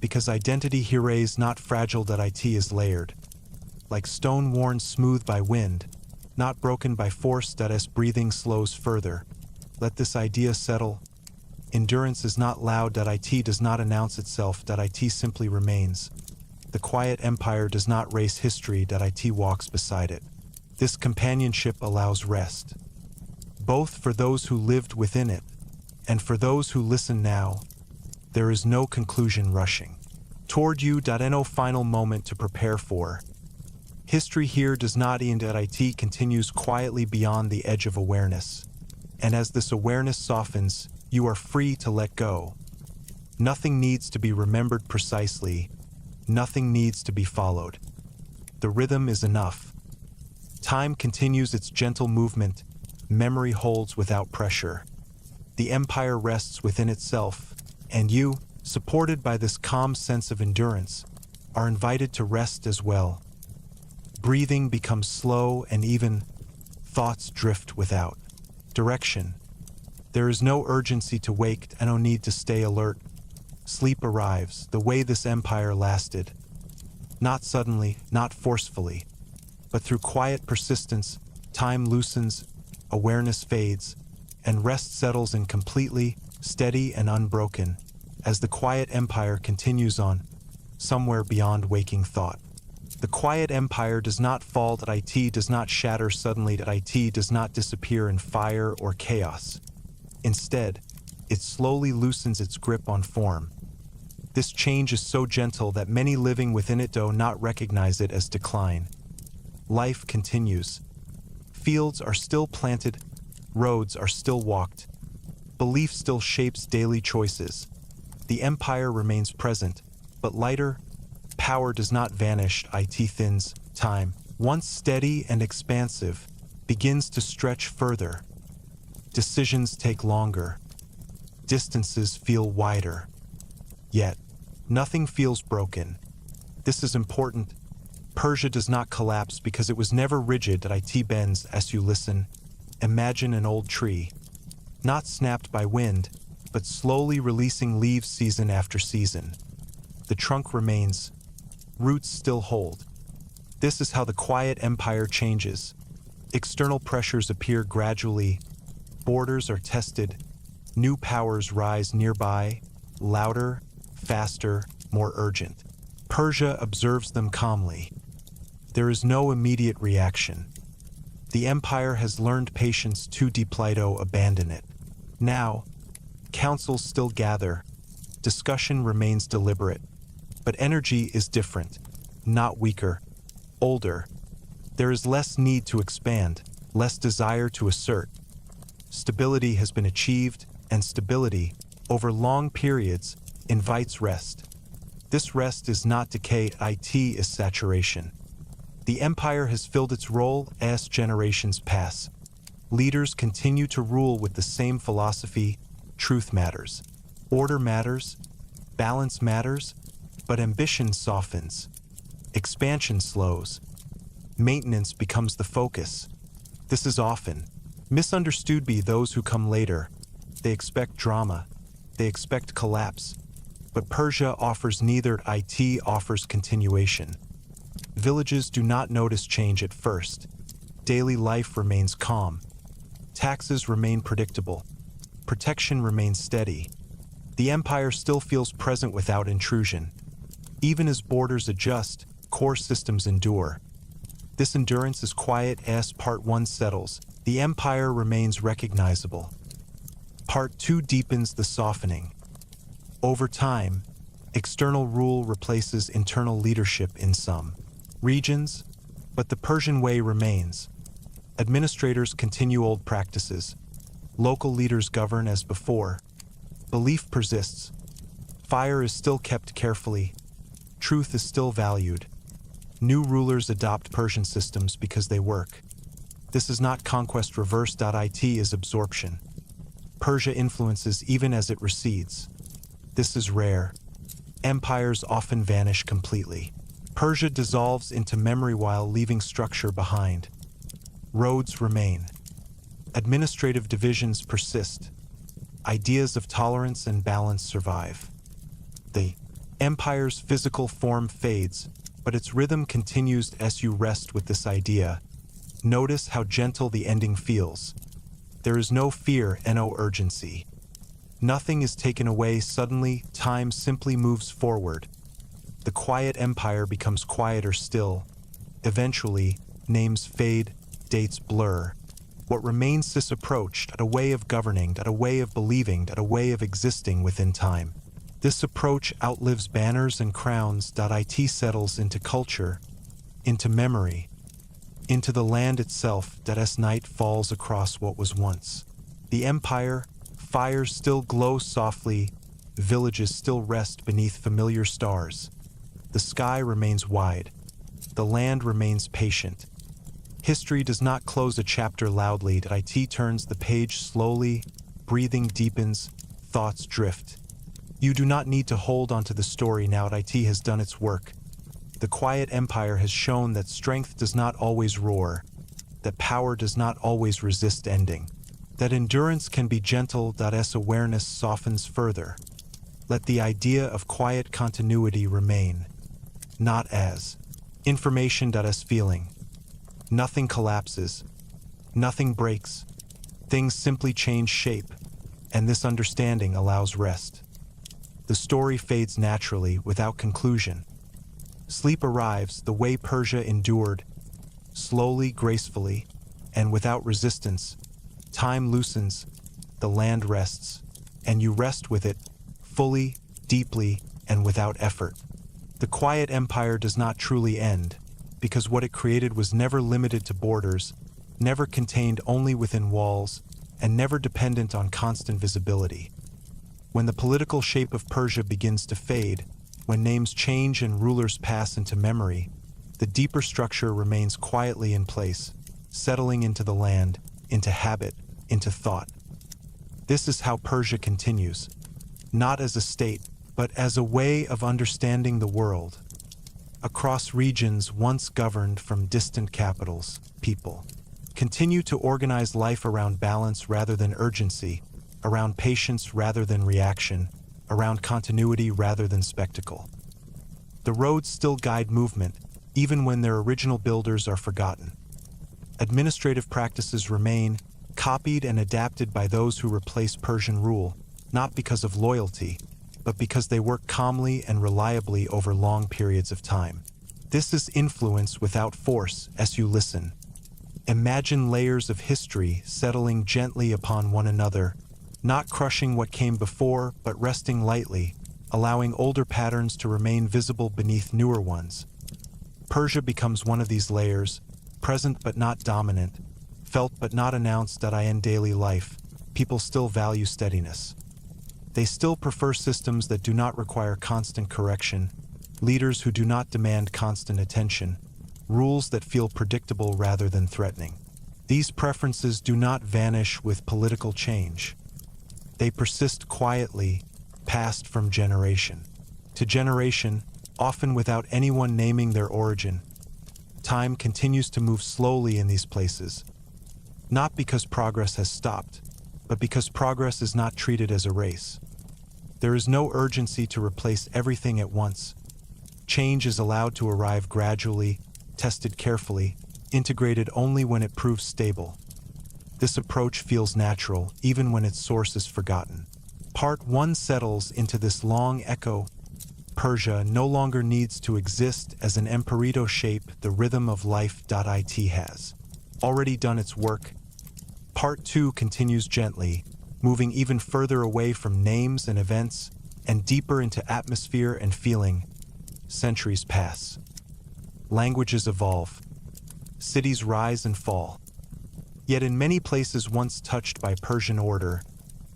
because identity here is not fragile. It is layered, like stone worn smooth by wind, not broken by force. As breathing slows further, let this idea settle. Endurance is not loud. It does not announce itself. It simply remains. The quiet empire does not race history. It walks beside it. This companionship allows rest, both for those who lived within it and for those who listen now. There is no conclusion rushing toward you. No final moment to prepare for. History here does not end. It continues quietly beyond the edge of awareness. And as this awareness softens, you are free to let go. Nothing needs to be remembered precisely. Nothing needs to be followed. The rhythm is enough. Time continues its gentle movement. Memory holds without pressure. The empire rests within itself, and you, supported by this calm sense of endurance, are invited to rest as well. Breathing becomes slow and even. Thoughts drift without direction. There is no urgency to wake and no need to stay alert. Sleep arrives the way this empire lasted. Not suddenly, not forcefully, but through quiet persistence. Time loosens, awareness fades, and rest settles in completely, steady and unbroken, as the quiet empire continues on, somewhere beyond waking thought. The quiet empire does not fall. It does not shatter suddenly. It does not disappear in fire or chaos. Instead, it slowly loosens its grip on form. This change is so gentle that many living within it do not recognize it as decline. Life continues. Fields are still planted, roads are still walked. Belief still shapes daily choices. The empire remains present, but lighter. Power does not vanish. It thins. Time, once steady and expansive, begins to stretch further. Decisions take longer. Distances feel wider. Yet, nothing feels broken. This is important. Persia does not collapse because it was never rigid. It bends as you listen. Imagine an old tree, not snapped by wind, but slowly releasing leaves season after season. The trunk remains. Roots still hold. This is how the quiet empire changes. External pressures appear gradually. Borders are tested. New powers rise nearby, louder, faster, more urgent. Persia observes them calmly. There is no immediate reaction. The empire has learned patience too deeply to abandon it. Now, councils still gather. Discussion remains deliberate. But energy is different, not weaker, older. There is less need to expand, less desire to assert. Stability has been achieved, and stability, over long periods, invites rest. This rest is not decay. It is saturation. The empire has filled its role as generations pass. Leaders continue to rule with the same philosophy. Truth matters. Order matters. Balance matters. But ambition softens. Expansion slows. Maintenance becomes the focus. This is often misunderstood by those who come later. They expect drama. They expect collapse. But Persia offers neither. It offers continuation. Villages do not notice change at first. Daily life remains calm. Taxes remain predictable. Protection remains steady. The empire still feels present without intrusion. Even as borders adjust, core systems endure. This endurance is quiet as Part 1 settles. The empire remains recognizable. Part 2 deepens the softening. Over time, external rule replaces internal leadership in some regions, but the Persian way remains. Administrators continue old practices. Local leaders govern as before. Belief persists. Fire is still kept carefully. Truth is still valued. New rulers adopt Persian systems because they work. This is not conquest reversed. It is absorption. Persia influences even as it recedes. This is rare. Empires often vanish completely. Persia dissolves into memory while leaving structure behind. Roads remain. Administrative divisions persist. Ideas of tolerance and balance survive. The empire's physical form fades, but its rhythm continues as you rest with this idea. Notice how gentle the ending feels. There is no fear and no urgency. Nothing is taken away suddenly, time simply moves forward. The quiet empire becomes quieter still. Eventually, names fade, dates blur. What remains this approach, a way of governing, a way of believing, a way of existing within time. This approach outlives banners and crowns. It settles into culture, into memory, into the land itself. As night falls across what was once the empire, fires still glow softly, villages still rest beneath familiar stars. The sky remains wide, the land remains patient. History does not close a chapter loudly. It turns the page slowly, breathing deepens, thoughts drift. You do not need to hold onto the story now. It has done its work. The quiet empire has shown that strength does not always roar, that power does not always resist ending, that endurance can be gentle. As awareness softens further, let the idea of quiet continuity remain, not as information. As feeling. Nothing collapses, nothing breaks, things simply change shape, and this understanding allows rest. The story fades naturally, without conclusion. Sleep arrives the way Persia endured, slowly, gracefully, and without resistance. Time loosens, the land rests, and you rest with it, fully, deeply, and without effort. The quiet empire does not truly end, because what it created was never limited to borders, never contained only within walls, and never dependent on constant visibility. When the political shape of Persia begins to fade, when names change and rulers pass into memory, the deeper structure remains quietly in place, settling into the land, into habit, into thought. This is how Persia continues, not as a state, but as a way of understanding the world. Across regions once governed from distant capitals, people continue to organize life around balance rather than urgency, around patience rather than reaction, around continuity rather than spectacle. The roads still guide movement, even when their original builders are forgotten. Administrative practices remain, copied and adapted by those who replace Persian rule, not because of loyalty, but because they work calmly and reliably over long periods of time. This is influence without force. As you listen, imagine layers of history settling gently upon one another, not crushing what came before, but resting lightly, allowing older patterns to remain visible beneath newer ones. Persia becomes one of these layers, present but not dominant, felt but not announced. In daily life, people still value steadiness. They still prefer systems that do not require constant correction, leaders who do not demand constant attention, rules that feel predictable rather than threatening. These preferences do not vanish with political change. They persist quietly, passed from generation to generation, often without anyone naming their origin. Time continues to move slowly in these places, not because progress has stopped, but because progress is not treated as a race. There is no urgency to replace everything at once. Change is allowed to arrive gradually, tested carefully, integrated only when it proves stable. This approach feels natural, even when its source is forgotten. Part 1 settles into this long echo. Persia no longer needs to exist as an imperito shape. The rhythm of life.it has already done its work. Part 2 continues gently, moving even further away from names and events and deeper into atmosphere and feeling. Centuries pass. Languages evolve. Cities rise and fall. Yet in many places once touched by Persian order,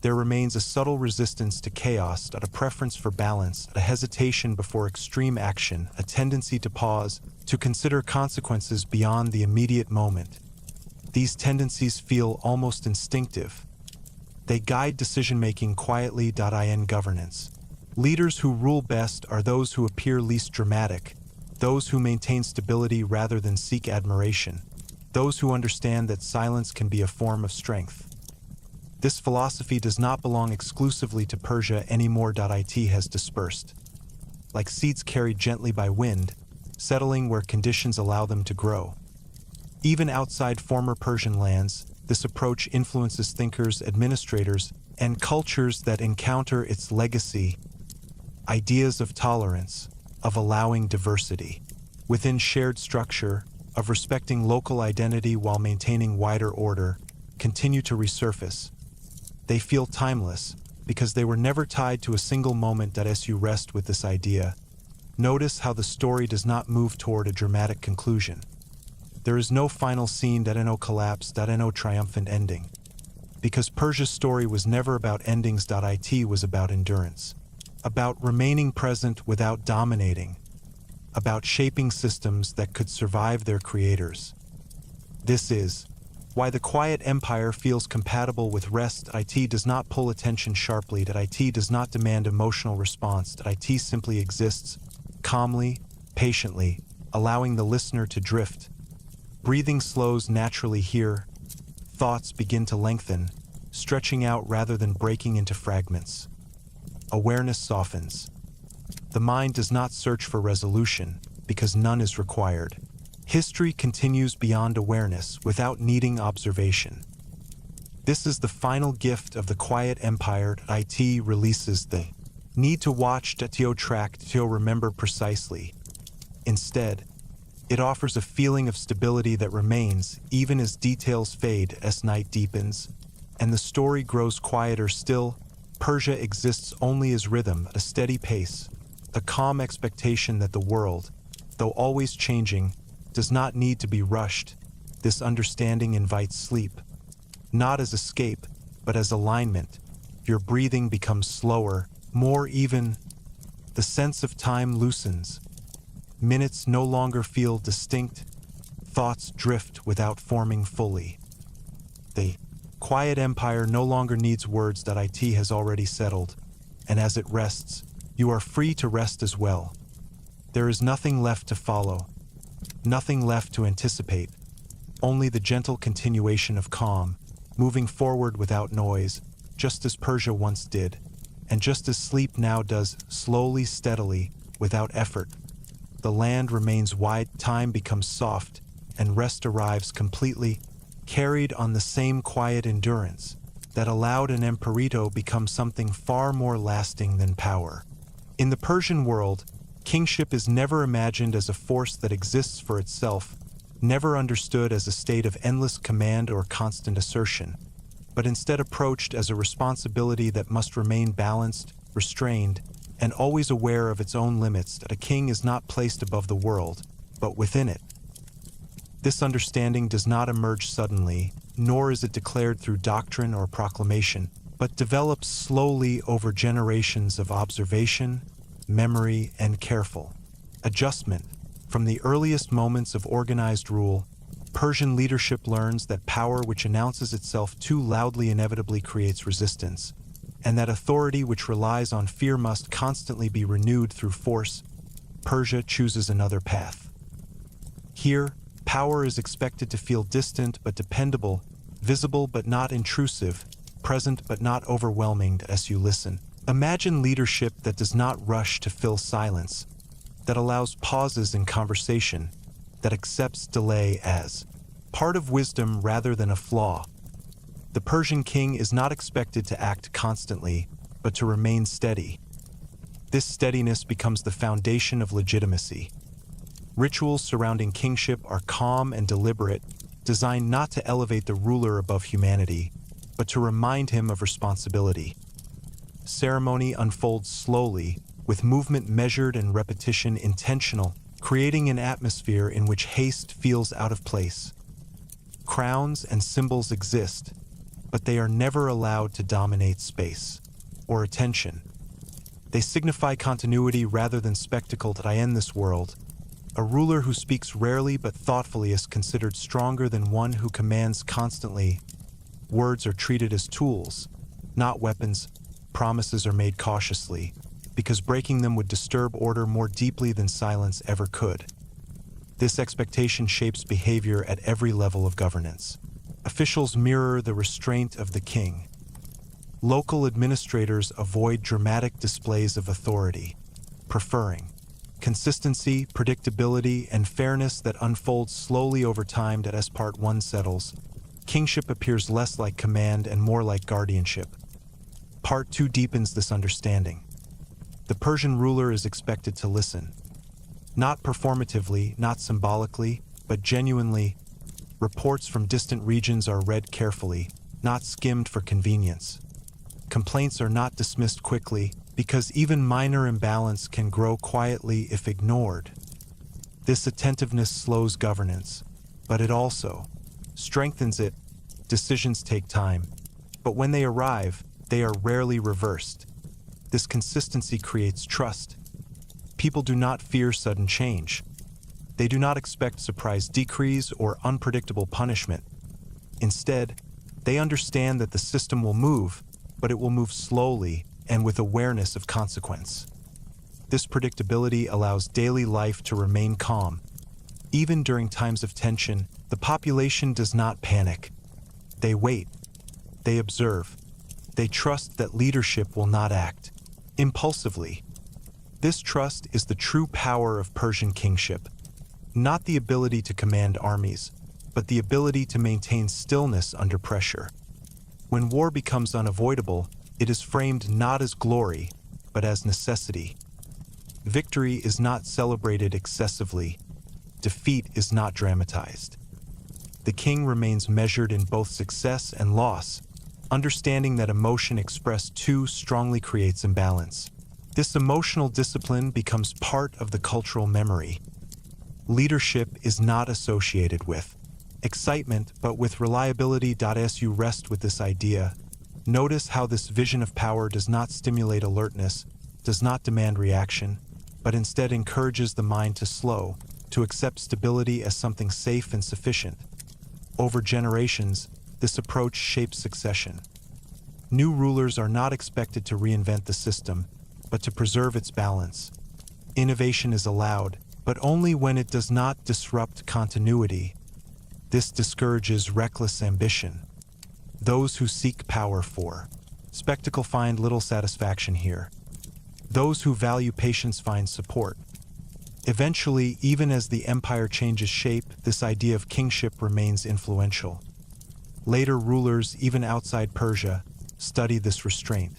there remains a subtle resistance to chaos, a preference for balance, a hesitation before extreme action, a tendency to pause, to consider consequences beyond the immediate moment. These tendencies feel almost instinctive. They guide decision-making quietly. In governance, leaders who rule best are those who appear least dramatic, those who maintain stability rather than seek admiration, those who understand that silence can be a form of strength. This philosophy does not belong exclusively to Persia anymore. It has dispersed, like seeds carried gently by wind, settling where conditions allow them to grow. Even outside former Persian lands, this approach influences thinkers, administrators, and cultures that encounter its legacy. Ideas of tolerance, of allowing diversity within shared structure, of respecting local identity while maintaining wider order, continue to resurface. They feel timeless because they were never tied to a single moment. As you rest with this idea, notice how the story does not move toward a dramatic conclusion. There is no final scene, no collapse, no triumphant ending. Because Persia's story was never about endings. It was about endurance, about remaining present without dominating, about shaping systems that could survive their creators. This is why the quiet empire feels compatible with rest. It does not pull attention sharply. It does not demand emotional response. It simply exists, calmly, patiently, allowing the listener to drift. Breathing slows naturally here. Thoughts begin to lengthen, stretching out rather than breaking into fragments. Awareness softens. The mind does not search for resolution, because none is required. History continues beyond awareness without needing observation. This is the final gift of the quiet empire. It releases the need to watch, to track, to remember precisely. Instead, it offers a feeling of stability that remains even as details fade, as night deepens, and the story grows quieter still. Persia exists only as rhythm, a steady pace, a calm expectation that the world, though always changing, does not need to be rushed. This understanding invites sleep, not as escape, but as alignment. Your breathing becomes slower, more even. The sense of time loosens. Minutes no longer feel distinct. Thoughts drift without forming fully. The quiet empire no longer needs words. It has already settled, and as it rests, you are free to rest as well. There is nothing left to follow, nothing left to anticipate, only the gentle continuation of calm, moving forward without noise, just as Persia once did, and just as sleep now does, slowly, steadily, without effort. The land remains wide, time becomes soft, and rest arrives completely, carried on the same quiet endurance that allowed an imperito become something far more lasting than power. In the Persian world, kingship is never imagined as a force that exists for itself, never understood as a state of endless command or constant assertion, but instead approached as a responsibility that must remain balanced, restrained, and always aware of its own limits. That a king is not placed above the world, but within it. This understanding does not emerge suddenly, nor is it declared through doctrine or proclamation, but develops slowly over generations of observation, memory, and careful adjustment. From the earliest moments of organized rule, Persian leadership learns that power which announces itself too loudly inevitably creates resistance, and that authority which relies on fear must constantly be renewed through force. Persia chooses another path. Here, power is expected to feel distant but dependable, visible but not intrusive, present but not overwhelming. As you listen, imagine leadership that does not rush to fill silence, that allows pauses in conversation, that accepts delay as part of wisdom rather than a flaw. The Persian king is not expected to act constantly, but to remain steady. This steadiness becomes the foundation of legitimacy. Rituals surrounding kingship are calm and deliberate, designed not to elevate the ruler above humanity, but to remind him of responsibility. Ceremony unfolds slowly, with movement measured and repetition intentional, creating an atmosphere in which haste feels out of place. Crowns and symbols exist, but they are never allowed to dominate space or attention. They signify continuity rather than spectacle. That I end this world. A ruler who speaks rarely but thoughtfully is considered stronger than one who commands constantly. Words are treated as tools, not weapons. Promises are made cautiously, because breaking them would disturb order more deeply than silence ever could. This expectation shapes behavior at every level of governance. Officials mirror the restraint of the king. Local administrators avoid dramatic displays of authority, preferring consistency, predictability, and fairness that unfolds slowly over time. As Part 1 settles, kingship appears less like command and more like guardianship. Part 2 deepens this understanding. The Persian ruler is expected to listen. Not performatively, not symbolically, but genuinely. Reports from distant regions are read carefully, not skimmed for convenience. Complaints are not dismissed quickly, because even minor imbalance can grow quietly if ignored. This attentiveness slows governance, but it also strengthens it. Decisions take time, but when they arrive, they are rarely reversed. This consistency creates trust. People do not fear sudden change. They do not expect surprise decrees or unpredictable punishment. Instead, they understand that the system will move, but it will move slowly and with awareness of consequence. This predictability allows daily life to remain calm. Even during times of tension, the population does not panic. They wait. They observe. They trust that leadership will not act impulsively. This trust is the true power of Persian kingship. Not the ability to command armies, but the ability to maintain stillness under pressure. When war becomes unavoidable, it is framed not as glory, but as necessity. Victory is not celebrated excessively. Defeat is not dramatized. The king remains measured in both success and loss, understanding that emotion expressed too strongly creates imbalance. This emotional discipline becomes part of the cultural memory. Leadership is not associated with excitement, but with reliability. As you rest with this idea, notice how this vision of power does not stimulate alertness, does not demand reaction, but instead encourages the mind to slow, to accept stability as something safe and sufficient. Over generations, this approach shapes succession. New rulers are not expected to reinvent the system, but to preserve its balance. Innovation is allowed, but only when it does not disrupt continuity. This discourages reckless ambition. Those who seek power for spectacle find little satisfaction here. Those who value patience find support. Eventually, even as the empire changes shape, this idea of kingship remains influential. Later rulers, even outside Persia, study this restraint.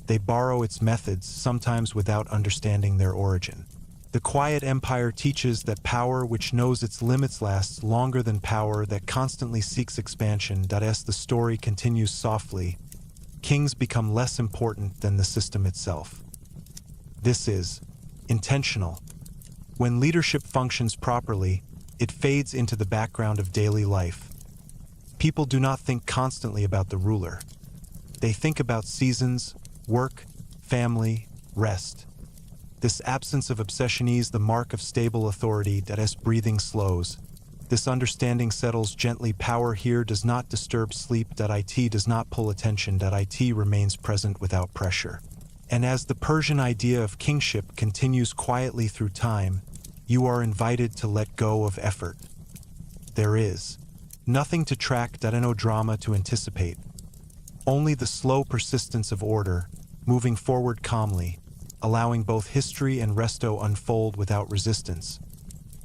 They borrow its methods, sometimes without understanding their origin. The quiet empire teaches that power which knows its limits lasts longer than power that constantly seeks expansion. As the story continues softly, kings become less important than the system itself. This is intentional. When leadership functions properly, it fades into the background of daily life. People do not think constantly about the ruler. They think about seasons, work, family, rest. This absence of obsession is the mark of stable authority. As breathing slows, this understanding settles gently. Power here does not disturb sleep. It does not pull attention. It remains present without pressure. And as the Persian idea of kingship continues quietly through time, you are invited to let go of effort. There is nothing to track. No drama to anticipate. Only the slow persistence of order, moving forward calmly, allowing both history and resto unfold without resistance.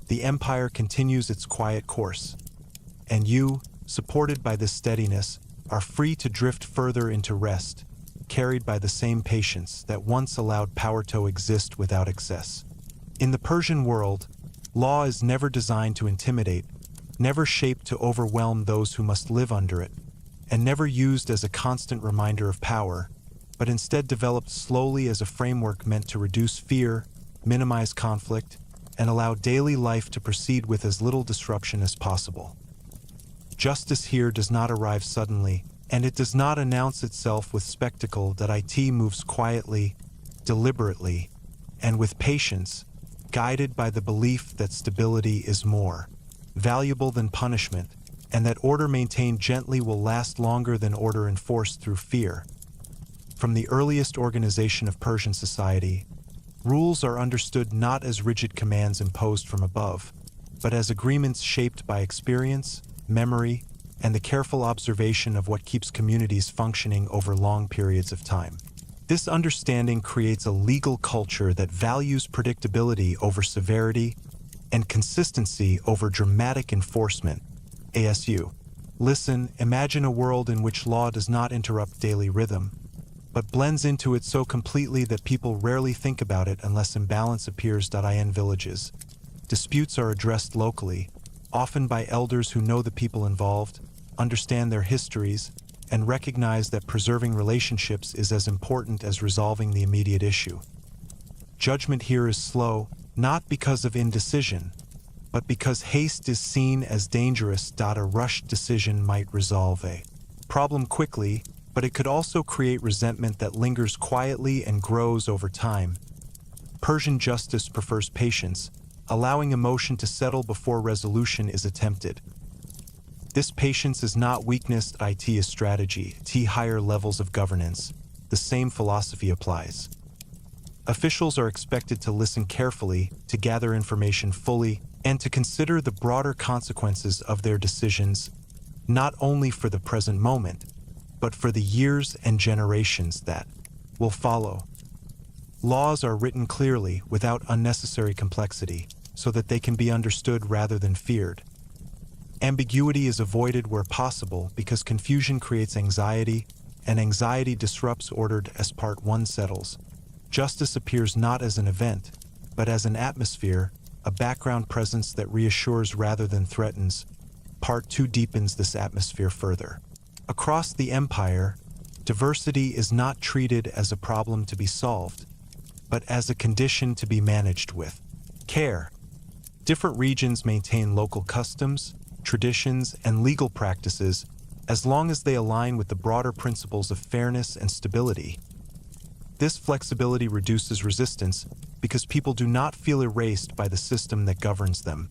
The empire continues its quiet course, and you, supported by this steadiness, are free to drift further into rest, carried by the same patience that once allowed power to exist without excess. In the Persian world, law is never designed to intimidate, never shaped to overwhelm those who must live under it, and never used as a constant reminder of power, but instead developed slowly as a framework meant to reduce fear, minimize conflict, and allow daily life to proceed with as little disruption as possible. Justice here does not arrive suddenly, and it does not announce itself with spectacle. That it moves quietly, deliberately, and with patience, guided by the belief that stability is more valuable than punishment, and that order maintained gently will last longer than order enforced through fear. From the earliest organization of Persian society, rules are understood not as rigid commands imposed from above, but as agreements shaped by experience, memory, and the careful observation of what keeps communities functioning over long periods of time. This understanding creates a legal culture that values predictability over severity and consistency over dramatic enforcement. ASU. Listen, imagine a world in which law does not interrupt daily rhythm, but blends into it so completely that people rarely think about it unless imbalance appears. In villages, disputes are addressed locally, often by elders who know the people involved, understand their histories, and recognize that preserving relationships is as important as resolving the immediate issue. Judgment here is slow, not because of indecision, but because haste is seen as dangerous. A rushed decision might resolve a problem quickly, but it could also create resentment that lingers quietly and grows over time. Persian justice prefers patience, allowing emotion to settle before resolution is attempted. This patience is not weakness. It is strategy. Higher levels of governance, the same philosophy applies. Officials are expected to listen carefully, to gather information fully, and to consider the broader consequences of their decisions, not only for the present moment, but for the years and generations that will follow. Laws are written clearly, without unnecessary complexity, so that they can be understood rather than feared. Ambiguity is avoided where possible because confusion creates anxiety, and anxiety disrupts order. As Part 1 settles, justice appears not as an event, but as an atmosphere, a background presence that reassures rather than threatens. Part 2 deepens this atmosphere further. Across the empire, diversity is not treated as a problem to be solved, but as a condition to be managed with care. Different regions maintain local customs, traditions, and legal practices as long as they align with the broader principles of fairness and stability. This flexibility reduces resistance because people do not feel erased by the system that governs them.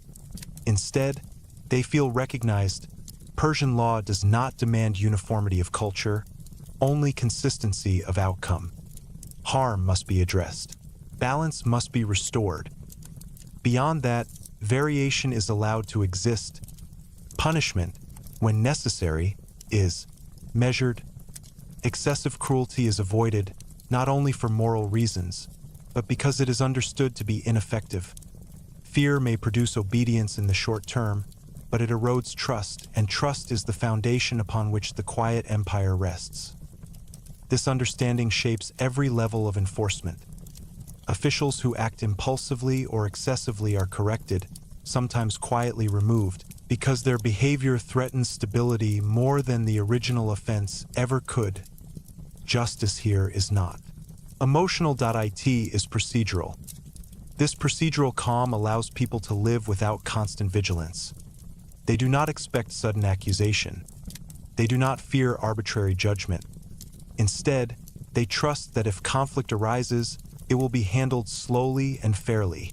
Instead, they feel recognized. Persian law does not demand uniformity of culture, only consistency of outcome. Harm must be addressed. Balance must be restored. Beyond that, variation is allowed to exist. Punishment, when necessary, is measured. Excessive cruelty is avoided, not only for moral reasons, but because it is understood to be ineffective. Fear may produce obedience in the short term, but it erodes trust, and trust is the foundation upon which the quiet empire rests. This understanding shapes every level of enforcement. Officials who act impulsively or excessively are corrected, sometimes quietly removed, because their behavior threatens stability more than the original offense ever could. Justice here is not emotional. It is procedural. This procedural calm allows people to live without constant vigilance. They do not expect sudden accusation. They do not fear arbitrary judgment. Instead, they trust that if conflict arises, it will be handled slowly and fairly.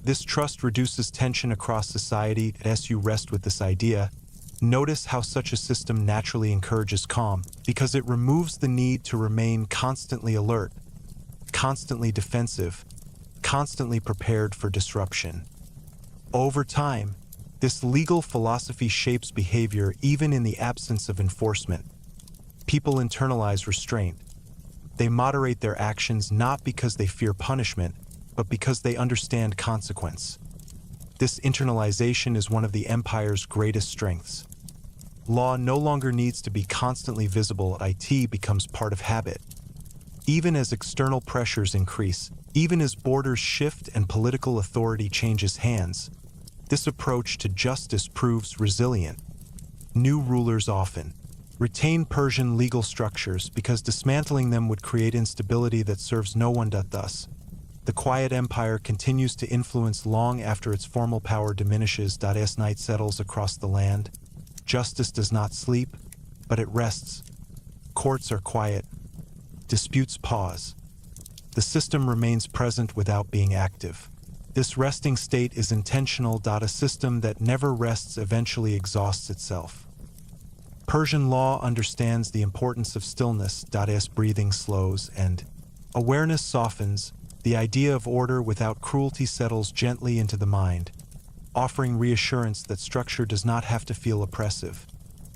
This trust reduces tension across society. As you rest with this idea, notice how such a system naturally encourages calm, because it removes the need to remain constantly alert, constantly defensive, constantly prepared for disruption. Over time, this legal philosophy shapes behavior even in the absence of enforcement. People internalize restraint. They moderate their actions not because they fear punishment, but because they understand consequence. This internalization is one of the empire's greatest strengths. Law no longer needs to be constantly visible. IT becomes part of habit. Even as external pressures increase, even as borders shift and political authority changes hands, this approach to justice proves resilient. New rulers often retain Persian legal structures because dismantling them would create instability that serves no one. Thus, the quiet empire continues to influence long after its formal power diminishes. As night settles across the land, justice does not sleep, but it rests. Courts are quiet. Disputes pause. The system remains present without being active. This resting state is intentional. A system that never rests eventually exhausts itself. Persian law understands the importance of stillness. As breathing slows and awareness softens, the idea of order without cruelty settles gently into the mind, offering reassurance that structure does not have to feel oppressive,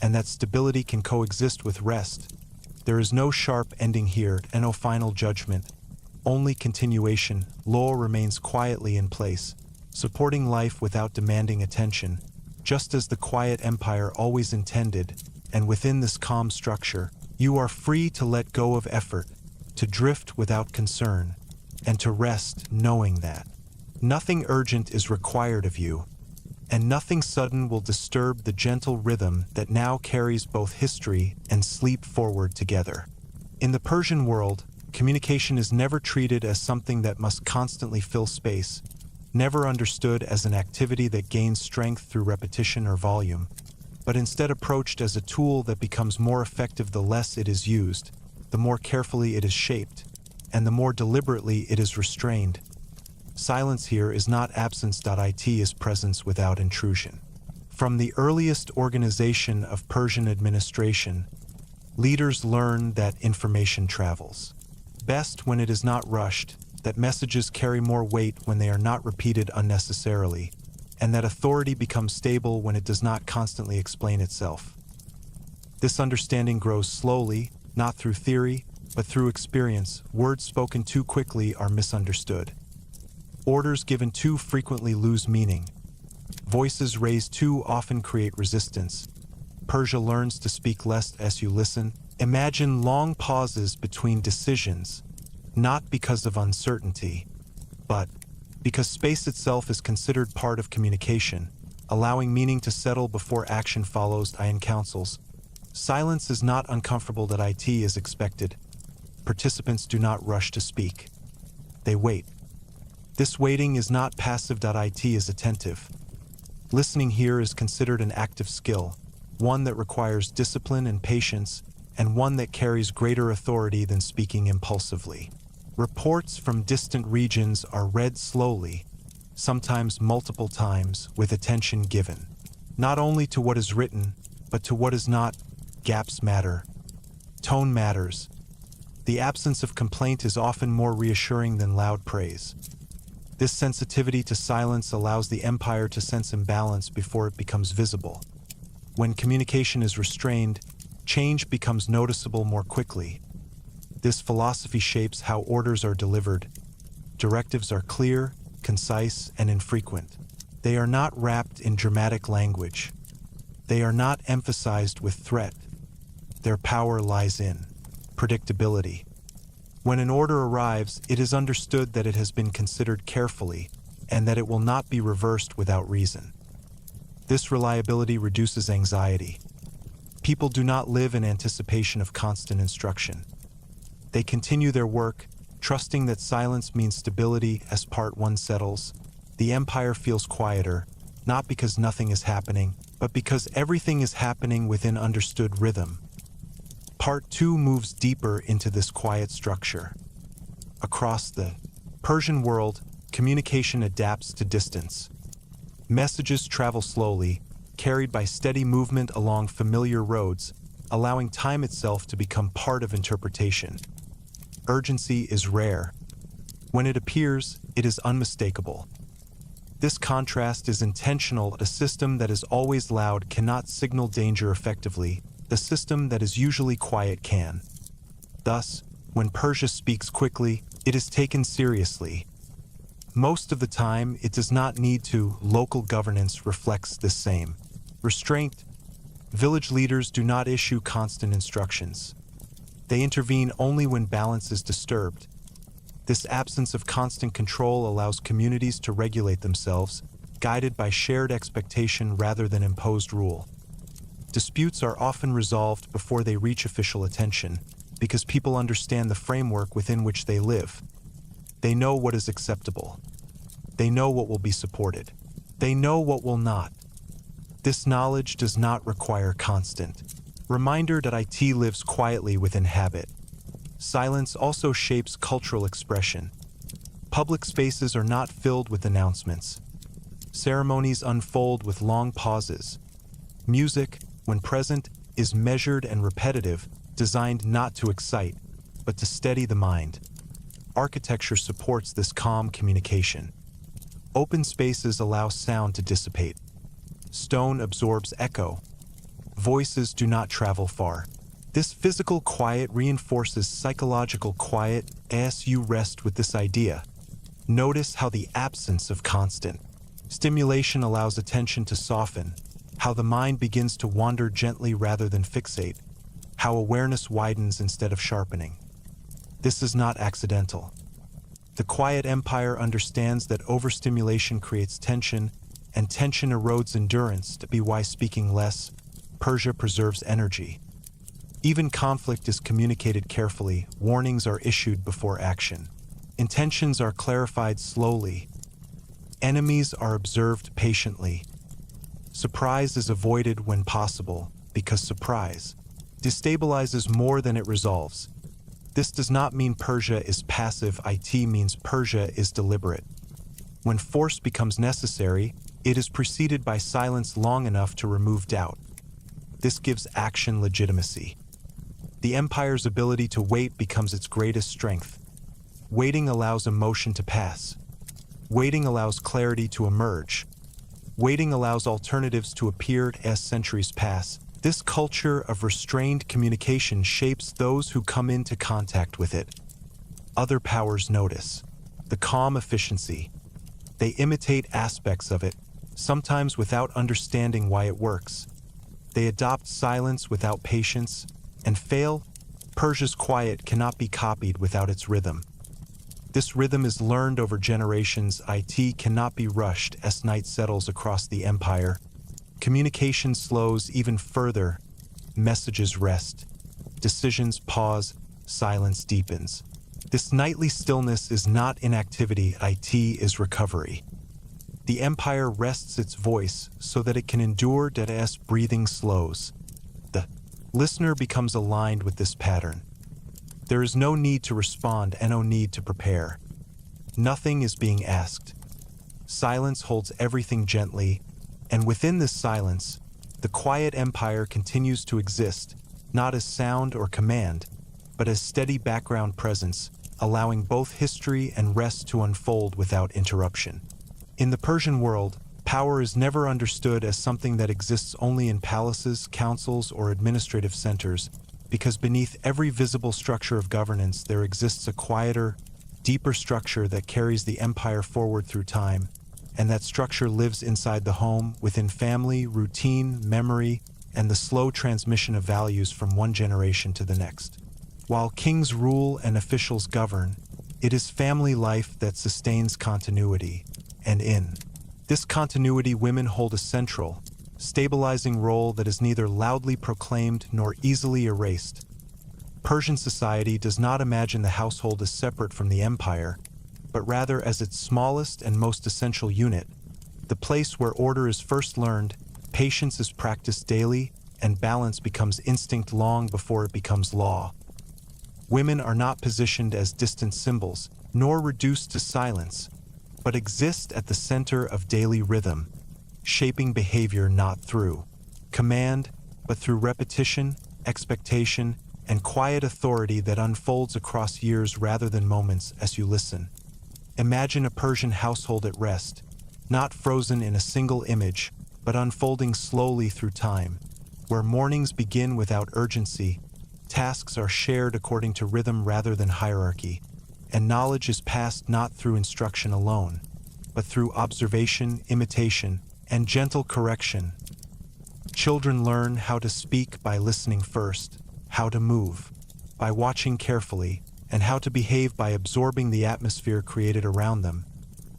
and that stability can coexist with rest. There is no sharp ending here and no final judgment, only continuation. Law remains quietly in place, supporting life without demanding attention, just as the quiet empire always intended. And within this calm structure, you are free to let go of effort, to drift without concern, and to rest knowing that nothing urgent is required of you, and nothing sudden will disturb the gentle rhythm that now carries both history and sleep forward together. In the Persian world, communication is never treated as something that must constantly fill space, never understood as an activity that gains strength through repetition or volume, but instead approached as a tool that becomes more effective the less it is used, the more carefully it is shaped, and the more deliberately it is restrained. Silence here is not absence. It is presence without intrusion. From the earliest organization of Persian administration, leaders learn that information travels best when it is not rushed, that messages carry more weight when they are not repeated unnecessarily, and that authority becomes stable when it does not constantly explain itself. This understanding grows slowly, not through theory, but through experience. Words spoken too quickly are misunderstood. Orders given too frequently lose meaning. Voices raised too often create resistance. Persia learns to speak less as you listen. Imagine long pauses between decisions, not because of uncertainty, but because space itself is considered part of communication, allowing meaning to settle before action follows. In councils, silence is not uncomfortable. It is expected. Participants do not rush to speak. They wait. This waiting is not passive. It is attentive. Listening here is considered an active skill, one that requires discipline and patience, and one that carries greater authority than speaking impulsively. Reports from distant regions are read slowly, sometimes multiple times, with attention given, not only to what is written, but to what is not. Gaps matter. Tone matters. The absence of complaint is often more reassuring than loud praise. This sensitivity to silence allows the empire to sense imbalance before it becomes visible. When communication is restrained, change becomes noticeable more quickly. This philosophy shapes how orders are delivered. Directives are clear, concise, and infrequent. They are not wrapped in dramatic language. They are not emphasized with threat. Their power lies in predictability. When an order arrives, it is understood that it has been considered carefully and that it will not be reversed without reason. This reliability reduces anxiety. People do not live in anticipation of constant instruction. They continue their work, trusting that silence means stability. As part one settles, the empire feels quieter, not because nothing is happening, but because everything is happening within understood rhythm. Part 2 moves deeper into this quiet structure. Across the Persian world, communication adapts to distance. Messages travel slowly, carried by steady movement along familiar roads, allowing time itself to become part of interpretation. Urgency is rare. When it appears, it is unmistakable. This contrast is intentional. A system that is always loud cannot signal danger effectively. The system that is usually quiet can. Thus, when Persia speaks quickly, it is taken seriously. Most of the time, it does not need to. Local governance reflects the same. Restraint. Village leaders do not issue constant instructions. They intervene only when balance is disturbed. This absence of constant control allows communities to regulate themselves, guided by shared expectation rather than imposed rule. Disputes are often resolved before they reach official attention, because people understand the framework within which they live. They know what is acceptable. They know what will be supported. They know what will not. This knowledge does not require constant reminder that IT lives quietly within habit. Silence also shapes cultural expression. Public spaces are not filled with announcements. Ceremonies unfold with long pauses. Music, when present, is measured and repetitive, designed not to excite, but to steady the mind. Architecture supports this calm communication. Open spaces allow sound to dissipate. Stone absorbs echo. Voices do not travel far. This physical quiet reinforces psychological quiet as you rest with this idea. Notice how the absence of constant stimulation allows attention to soften, how the mind begins to wander gently rather than fixate, how awareness widens instead of sharpening. This is not accidental. The quiet empire understands that overstimulation creates tension, and tension erodes endurance. To be why speaking less, Persia preserves energy. Even conflict is communicated carefully, warnings are issued before action. Intentions are clarified slowly. Enemies are observed patiently. Surprise is avoided when possible, because surprise destabilizes more than it resolves. This does not mean Persia is passive, it means Persia is deliberate. When force becomes necessary, it is preceded by silence long enough to remove doubt. This gives action legitimacy. The empire's ability to wait becomes its greatest strength. Waiting allows emotion to pass. Waiting allows clarity to emerge. Waiting allows alternatives to appear as centuries pass. This culture of restrained communication shapes those who come into contact with it. Other powers notice the calm efficiency. They imitate aspects of it, sometimes without understanding why it works. They adopt silence without patience and fail. Persia's quiet cannot be copied without its rhythm. This rhythm is learned over generations. It cannot be rushed as night settles across the empire. Communication slows even further. Messages rest. Decisions pause. Silence deepens. This nightly stillness is not inactivity. It is recovery. The empire rests its voice so that it can endure as breathing slows. The listener becomes aligned with this pattern. There is no need to respond and no need to prepare. Nothing is being asked. Silence holds everything gently, and within this silence, the quiet empire continues to exist, not as sound or command, but as steady background presence, allowing both history and rest to unfold without interruption. In the Persian world, power is never understood as something that exists only in palaces, councils, or administrative centers, because beneath every visible structure of governance there exists a quieter, deeper structure that carries the empire forward through time, and that structure lives inside the home, within family, routine, memory, and the slow transmission of values from one generation to the next. While kings rule and officials govern, it is family life that sustains continuity, and in this continuity women hold a central, stabilizing role that is neither loudly proclaimed nor easily erased. Persian society does not imagine the household as separate from the empire, but rather as its smallest and most essential unit, the place where order is first learned, patience is practiced daily, and balance becomes instinct long before it becomes law. Women are not positioned as distant symbols, nor reduced to silence, but exist at the center of daily rhythm, shaping behavior not through command, but through repetition, expectation, and quiet authority that unfolds across years rather than moments as you listen. Imagine a Persian household at rest, not frozen in a single image, but unfolding slowly through time, where mornings begin without urgency, tasks are shared according to rhythm rather than hierarchy, and knowledge is passed not through instruction alone, but through observation, imitation, and gentle correction. Children learn how to speak by listening first, how to move by watching carefully, and how to behave by absorbing the atmosphere created around them,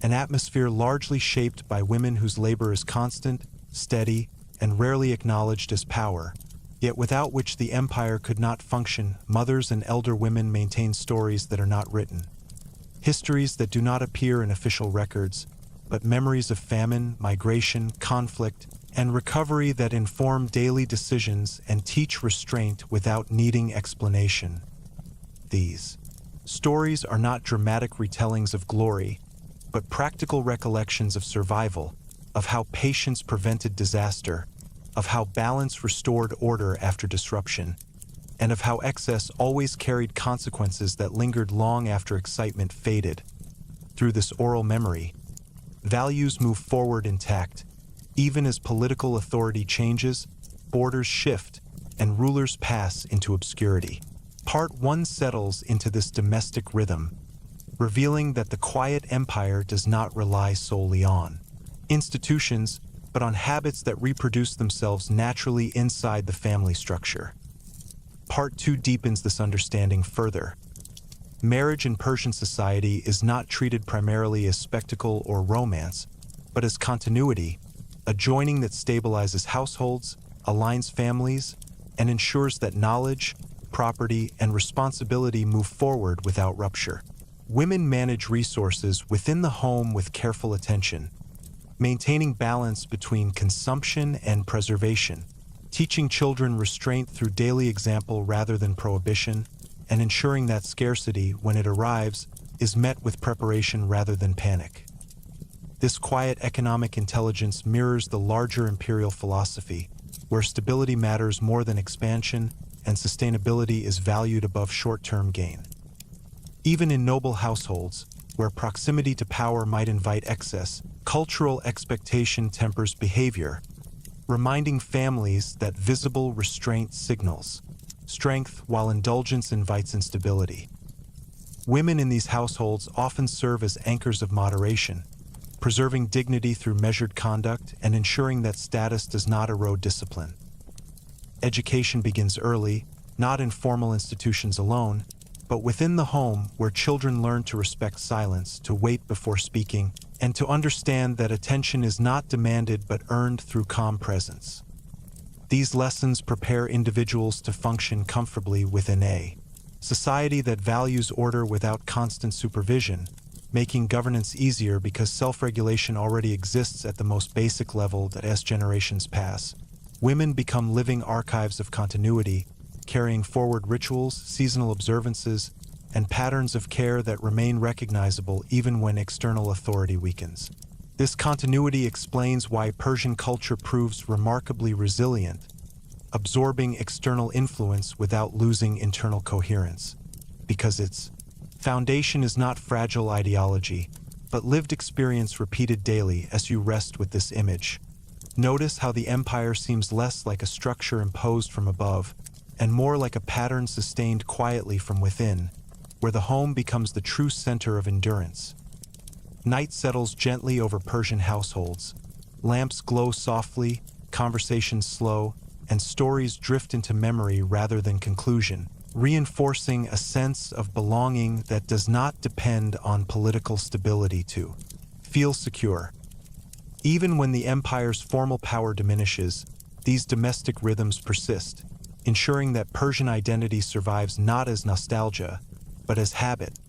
an atmosphere largely shaped by women whose labor is constant, steady, and rarely acknowledged as power, yet without which the empire could not function. Mothers and elder women maintain stories that are not written, histories that do not appear in official records, but memories of famine, migration, conflict, and recovery that inform daily decisions and teach restraint without needing explanation. These stories are not dramatic retellings of glory, but practical recollections of survival, of how patience prevented disaster, of how balance restored order after disruption, and of how excess always carried consequences that lingered long after excitement faded. Through this oral memory, values move forward intact, even as political authority changes, borders shift, and rulers pass into obscurity. Part 1 settles into this domestic rhythm, revealing that the quiet empire does not rely solely on institutions, but on habits that reproduce themselves naturally inside the family structure. Part 2 deepens this understanding further. Marriage in Persian society is not treated primarily as spectacle or romance, but as continuity, a joining that stabilizes households, aligns families, and ensures that knowledge, property, and responsibility move forward without rupture. Women manage resources within the home with careful attention, maintaining balance between consumption and preservation, teaching children restraint through daily example rather than prohibition, and ensuring that scarcity, when it arrives, is met with preparation rather than panic. This quiet economic intelligence mirrors the larger imperial philosophy, where stability matters more than expansion and sustainability is valued above short-term gain. Even in noble households, where proximity to power might invite excess, cultural expectation tempers behavior, reminding families that visible restraint signals strength while indulgence invites instability. Women in these households often serve as anchors of moderation, preserving dignity through measured conduct and ensuring that status does not erode discipline. Education begins early, not in formal institutions alone, but within the home, where children learn to respect silence, to wait before speaking, and to understand that attention is not demanded but earned through calm presence. These lessons prepare individuals to function comfortably within a society that values order without constant supervision, making governance easier because self-regulation already exists at the most basic level. That as generations pass, women become living archives of continuity, carrying forward rituals, seasonal observances, and patterns of care that remain recognizable even when external authority weakens. This continuity explains why Persian culture proves remarkably resilient, absorbing external influence without losing internal coherence, because its foundation is not fragile ideology, but lived experience repeated daily. As you rest with this image, notice how the empire seems less like a structure imposed from above, and more like a pattern sustained quietly from within, where the home becomes the true center of endurance. Night settles gently over Persian households. Lamps glow softly, conversations slow, and stories drift into memory rather than conclusion, reinforcing a sense of belonging that does not depend on political stability to feel secure. Even when the empire's formal power diminishes, these domestic rhythms persist, ensuring that Persian identity survives not as nostalgia, but as habit.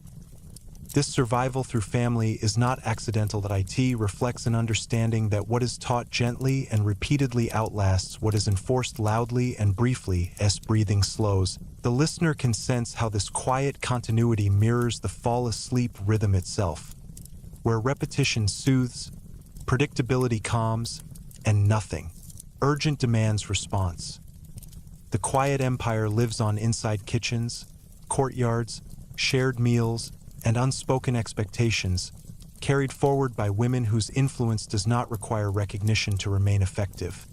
This survival through family is not accidental. That it reflects an understanding that what is taught gently and repeatedly outlasts what is enforced loudly and briefly. As breathing slows, the listener can sense how this quiet continuity mirrors the fall-asleep rhythm itself, where repetition soothes, predictability calms, and nothing urgent demands response. The quiet empire lives on inside kitchens, courtyards, shared meals, and unspoken expectations, carried forward by women whose influence does not require recognition to remain effective.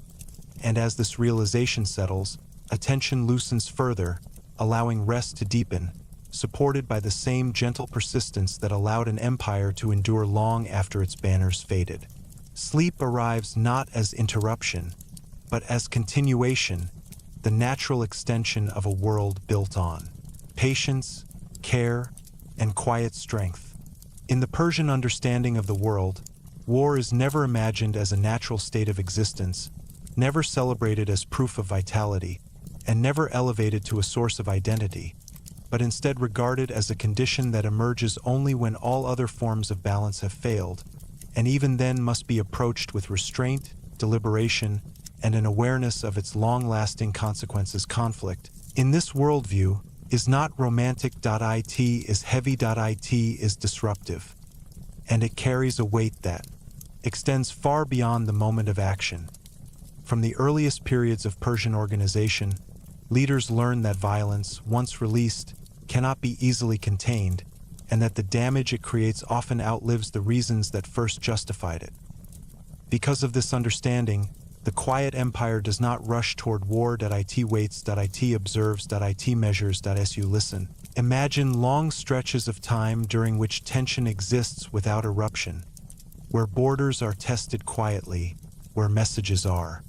And as this realization settles, attention loosens further, allowing rest to deepen, supported by the same gentle persistence that allowed an empire to endure long after its banners faded. Sleep arrives not as interruption, but as continuation, the natural extension of a world built on patience, care, and quiet strength. In the Persian understanding of the world, war is never imagined as a natural state of existence, never celebrated as proof of vitality, and never elevated to a source of identity, but instead regarded as a condition that emerges only when all other forms of balance have failed, and even then must be approached with restraint, deliberation, and an awareness of its long-lasting consequences. Conflict, in this worldview, is not romantic.it is heavy.it is disruptive, and it carries a weight that extends far beyond the moment of action. From the earliest periods of Persian organization, leaders learned that violence, once released, cannot be easily contained, and that the damage it creates often outlives the reasons that first justified it. Because of this understanding, the quiet empire does not rush toward war.it waits.it observes.it measures.su listen. Imagine long stretches of time during which tension exists without eruption, where borders are tested quietly, where messages are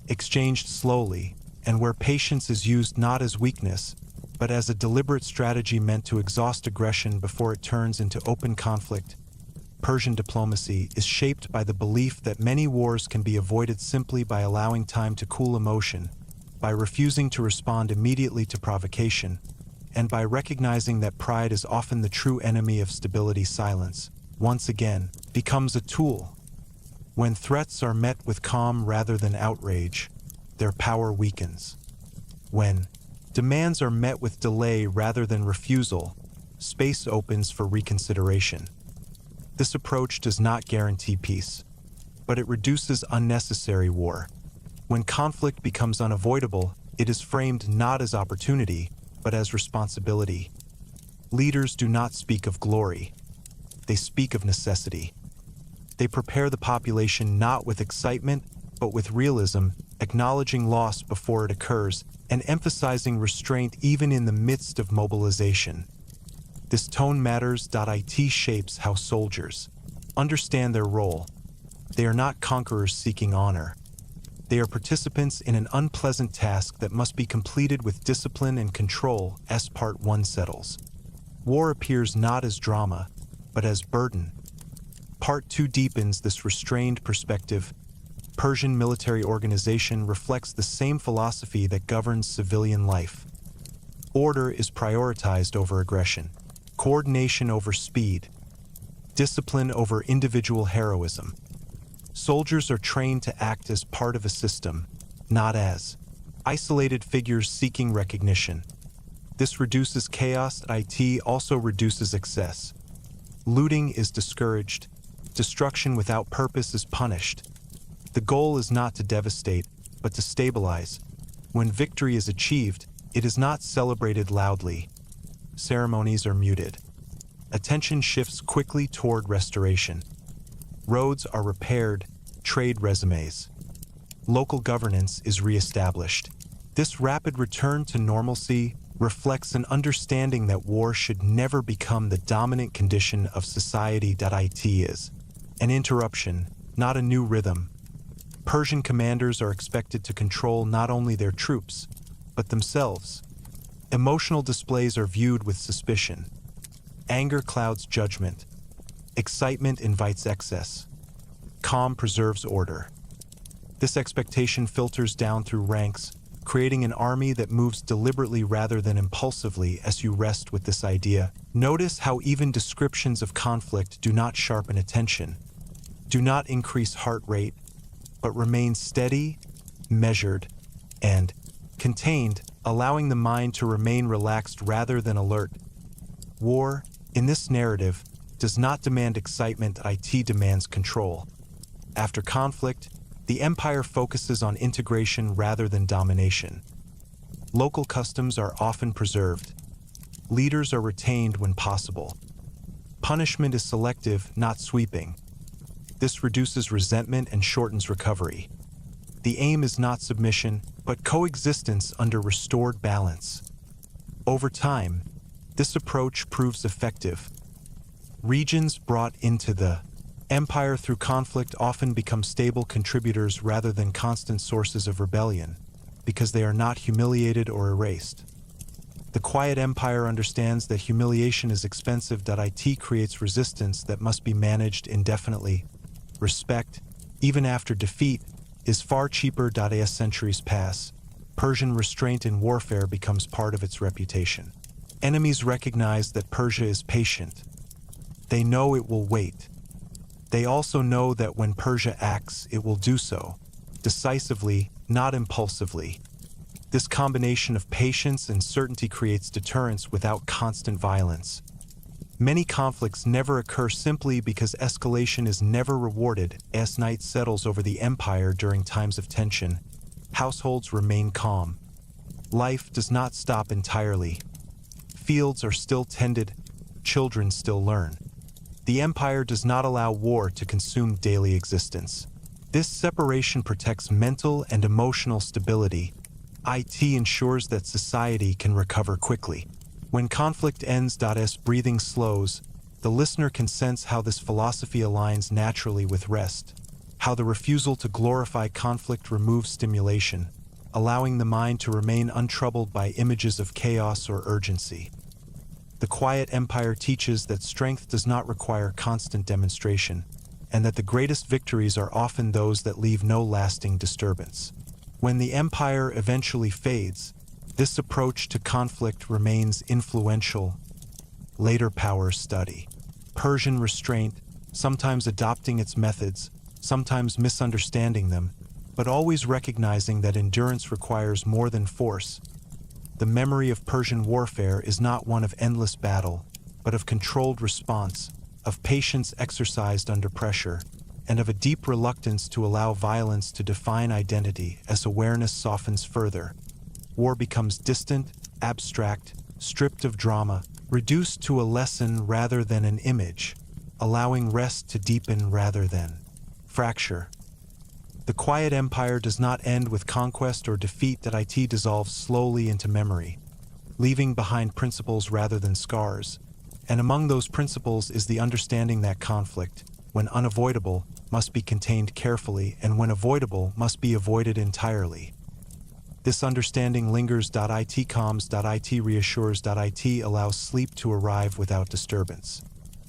exchanged slowly, and where patience is used not as weakness, but as a deliberate strategy meant to exhaust aggression before it turns into open conflict. Persian diplomacy is shaped by the belief that many wars can be avoided simply by allowing time to cool emotion, by refusing to respond immediately to provocation, and by recognizing that pride is often the true enemy of stability. Silence, once again, becomes a tool. When threats are met with calm rather than outrage, their power weakens. When demands are met with delay rather than refusal, space opens for reconsideration. This approach does not guarantee peace, but it reduces unnecessary war. When conflict becomes unavoidable, it is framed not as opportunity, but as responsibility. Leaders do not speak of glory. They speak of necessity. They prepare the population not with excitement, but with realism, acknowledging loss before it occurs, and emphasizing restraint even in the midst of mobilization. This tone matters.it shapes how soldiers understand their role. They are not conquerors seeking honor. They are participants in an unpleasant task that must be completed with discipline and control. As Part 1 settles, war appears not as drama, but as burden. Part 2 deepens this restrained perspective. Persian military organization reflects the same philosophy that governs civilian life. Order is prioritized over aggression, coordination over speed, discipline over individual heroism. Soldiers are trained to act as part of a system, not as isolated figures seeking recognition. This reduces chaos. It also reduces excess. Looting is discouraged. Destruction without purpose is punished. The goal is not to devastate, but to stabilize. When victory is achieved, it is not celebrated loudly. Ceremonies are muted. Attention shifts quickly toward restoration. Roads are repaired, trade resumes. Local governance is reestablished. This rapid return to normalcy reflects an understanding that war should never become the dominant condition of society. It is an interruption, not a new rhythm. Persian commanders are expected to control not only their troops, but themselves. Emotional displays are viewed with suspicion. Anger clouds judgment. Excitement invites excess. Calm preserves order. This expectation filters down through ranks, creating an army that moves deliberately rather than impulsively. As you rest with this idea, notice how even descriptions of conflict do not sharpen attention, do not increase heart rate, but remain steady, measured, and contained, allowing the mind to remain relaxed rather than alert. War, in this narrative, does not demand excitement. It demands control. After conflict, the empire focuses on integration rather than domination. Local customs are often preserved. Leaders are retained when possible. Punishment is selective, not sweeping. This reduces resentment and shortens recovery. The aim is not submission, but coexistence under restored balance. Over time, this approach proves effective. Regions brought into the Empire through conflict often become stable contributors rather than constant sources of rebellion, because they are not humiliated or erased. The quiet empire understands that humiliation is expensive. It creates resistance that must be managed indefinitely. Respect, even after defeat, is far cheaper. As centuries pass, Persian restraint in warfare becomes part of its reputation. Enemies recognize that Persia is patient. They know it will wait. They also know that when Persia acts, it will do so decisively, not impulsively. This combination of patience and certainty creates deterrence without constant violence. Many conflicts never occur simply because escalation is never rewarded. As night settles over the empire during times of tension, households remain calm. Life does not stop entirely. Fields are still tended, children still learn. The empire does not allow war to consume daily existence. This separation protects mental and emotional stability. It ensures that society can recover quickly. When conflict ends. As breathing slows, the listener can sense how this philosophy aligns naturally with rest, how the refusal to glorify conflict removes stimulation, allowing the mind to remain untroubled by images of chaos or urgency. The quiet empire teaches that strength does not require constant demonstration, and that the greatest victories are often those that leave no lasting disturbance. When the empire eventually fades, this approach to conflict remains influential. Later powers study Persian restraint, sometimes adopting its methods, sometimes misunderstanding them, but always recognizing that endurance requires more than force. The memory of Persian warfare is not one of endless battle, but of controlled response, of patience exercised under pressure, and of a deep reluctance to allow violence to define identity. As awareness softens further, war becomes distant, abstract, stripped of drama, reduced to a lesson rather than an image, allowing rest to deepen rather than fracture. The quiet empire does not end with conquest or defeat. It dissolves slowly into memory, leaving behind principles rather than scars. And among those principles is the understanding that conflict, when unavoidable, must be contained carefully, and when avoidable, must be avoided entirely. This understanding lingers. It calms. It reassures. It allows sleep to arrive without disturbance.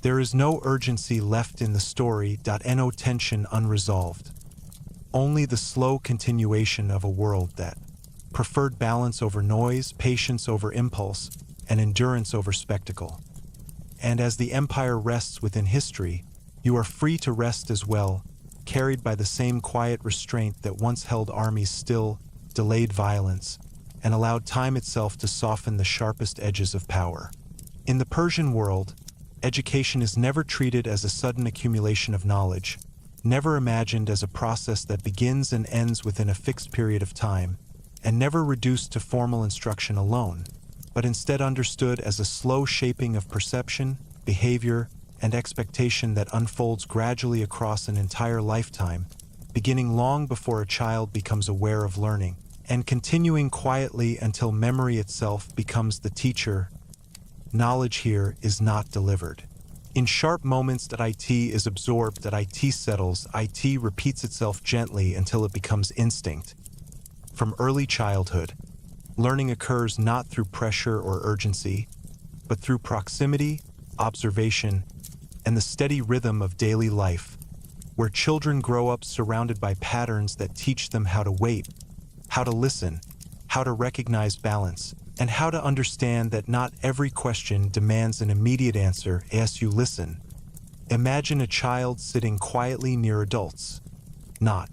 There is no urgency left in the story. No tension unresolved. Only the slow continuation of a world that preferred balance over noise, patience over impulse, and endurance over spectacle. And as the empire rests within history, you are free to rest as well, carried by the same quiet restraint that once held armies still, delayed violence, and allowed time itself to soften the sharpest edges of power. In the Persian world, education is never treated as a sudden accumulation of knowledge, never imagined as a process that begins and ends within a fixed period of time, and never reduced to formal instruction alone, but instead understood as a slow shaping of perception, behavior, and expectation that unfolds gradually across an entire lifetime, beginning long before a child becomes aware of learning, and continuing quietly until memory itself becomes the teacher. Knowledge here is not delivered. In sharp moments. It is absorbed. It settles. It repeats itself gently until it becomes instinct. From early childhood, learning occurs not through pressure or urgency, but through proximity, observation, and the steady rhythm of daily life, where children grow up surrounded by patterns that teach them how to wait, how to listen, how to recognize balance, and how to understand that not every question demands an immediate answer. As you listen, imagine a child sitting quietly near adults, not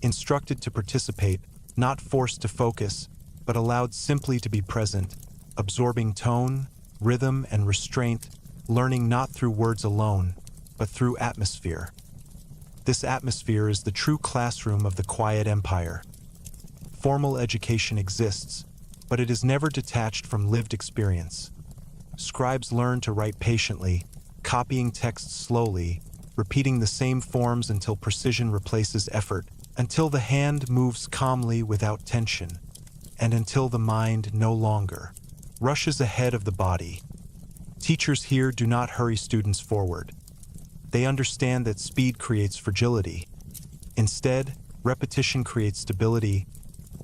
instructed to participate, not forced to focus, but allowed simply to be present, absorbing tone, rhythm, and restraint, learning not through words alone, but through atmosphere. This atmosphere is the true classroom of the quiet empire. Formal education exists, but it is never detached from lived experience. Scribes learn to write patiently, copying texts slowly, repeating the same forms until precision replaces effort, until the hand moves calmly without tension, and until the mind no longer rushes ahead of the body. Teachers here do not hurry students forward. They understand that speed creates fragility. Instead, repetition creates stability.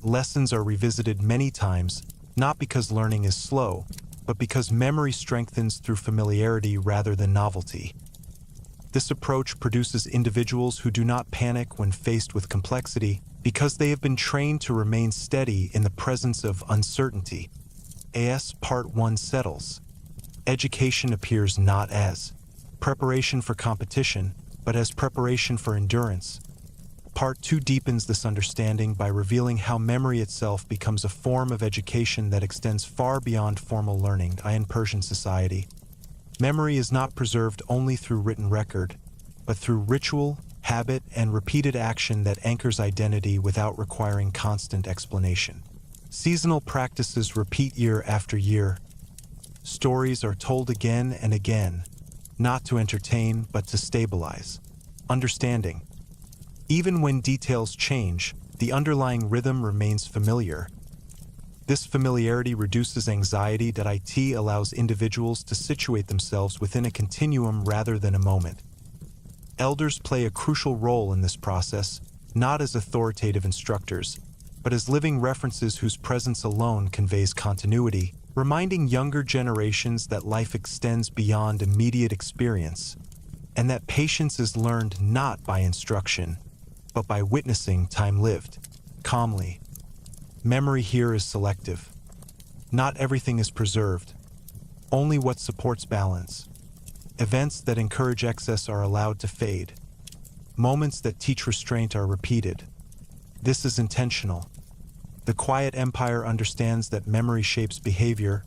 Lessons are revisited many times, not because learning is slow, but because memory strengthens through familiarity rather than novelty. This approach produces individuals who do not panic when faced with complexity because they have been trained to remain steady in the presence of uncertainty. AS Part 1 settles. Education appears not as preparation for competition, but as preparation for endurance. Part 2 deepens this understanding by revealing how memory itself becomes a form of education that extends far beyond formal learning. In Persian society, memory is not preserved only through written record, but through ritual, habit, and repeated action that anchors identity without requiring constant explanation. Seasonal practices repeat year after year. Stories are told again and again, not to entertain, but to stabilize understanding. Even when details change, the underlying rhythm remains familiar. This familiarity reduces anxiety. It allows individuals to situate themselves within a continuum rather than a moment. Elders play a crucial role in this process, not as authoritative instructors, but as living references whose presence alone conveys continuity, reminding younger generations that life extends beyond immediate experience, and that patience is learned not by instruction, but by witnessing time lived calmly. Memory here is selective. Not everything is preserved, only what supports balance. Events that encourage excess are allowed to fade. Moments that teach restraint are repeated. This is intentional. The quiet empire understands that memory shapes behavior,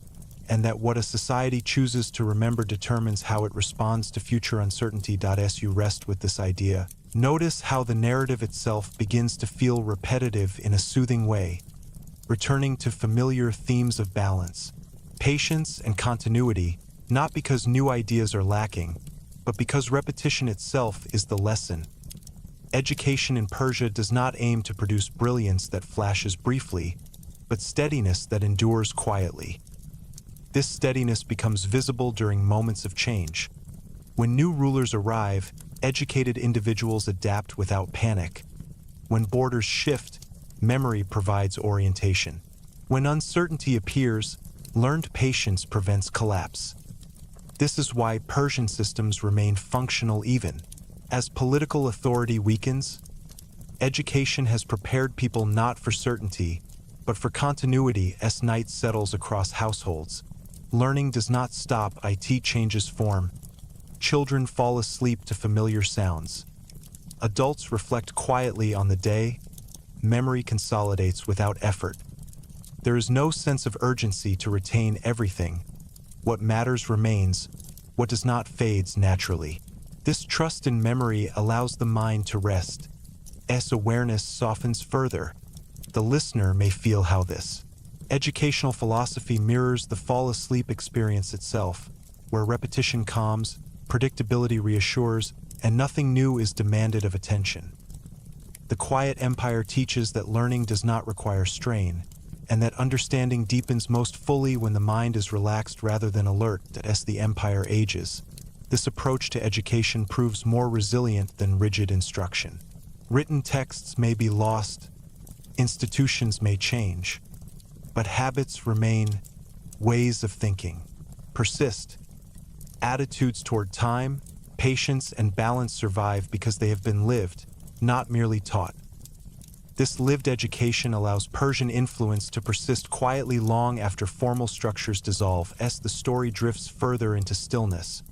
and that what a society chooses to remember determines how it responds to future uncertainty. As you rest with this idea, notice how the narrative itself begins to feel repetitive in a soothing way, returning to familiar themes of balance, patience, and continuity, not because new ideas are lacking, but because repetition itself is the lesson. Education in Persia does not aim to produce brilliance that flashes briefly, but steadiness that endures quietly. This steadiness becomes visible during moments of change. When new rulers arrive, educated individuals adapt without panic. When borders shift, memory provides orientation. When uncertainty appears, learned patience prevents collapse. This is why Persian systems remain functional even as political authority weakens. Education has prepared people not for certainty, but for continuity. As night settles across households, learning does not stop. It changes form. Children fall asleep to familiar sounds. Adults reflect quietly on the day. Memory consolidates without effort. There is no sense of urgency to retain everything. What matters remains. What does not fades naturally. This trust in memory allows the mind to rest. As awareness softens further, the listener may feel how this educational philosophy mirrors the fall asleep experience itself, where repetition calms, predictability reassures, and nothing new is demanded of attention. The quiet empire teaches that learning does not require strain, and that understanding deepens most fully when the mind is relaxed rather than alert. As the empire ages, this approach to education proves more resilient than rigid instruction. Written texts may be lost, institutions may change, but habits remain. Ways of thinking persist. Attitudes toward time, patience, and balance survive because they have been lived, not merely taught. This lived education allows Persian influence to persist quietly long after formal structures dissolve. As the story drifts further into stillness,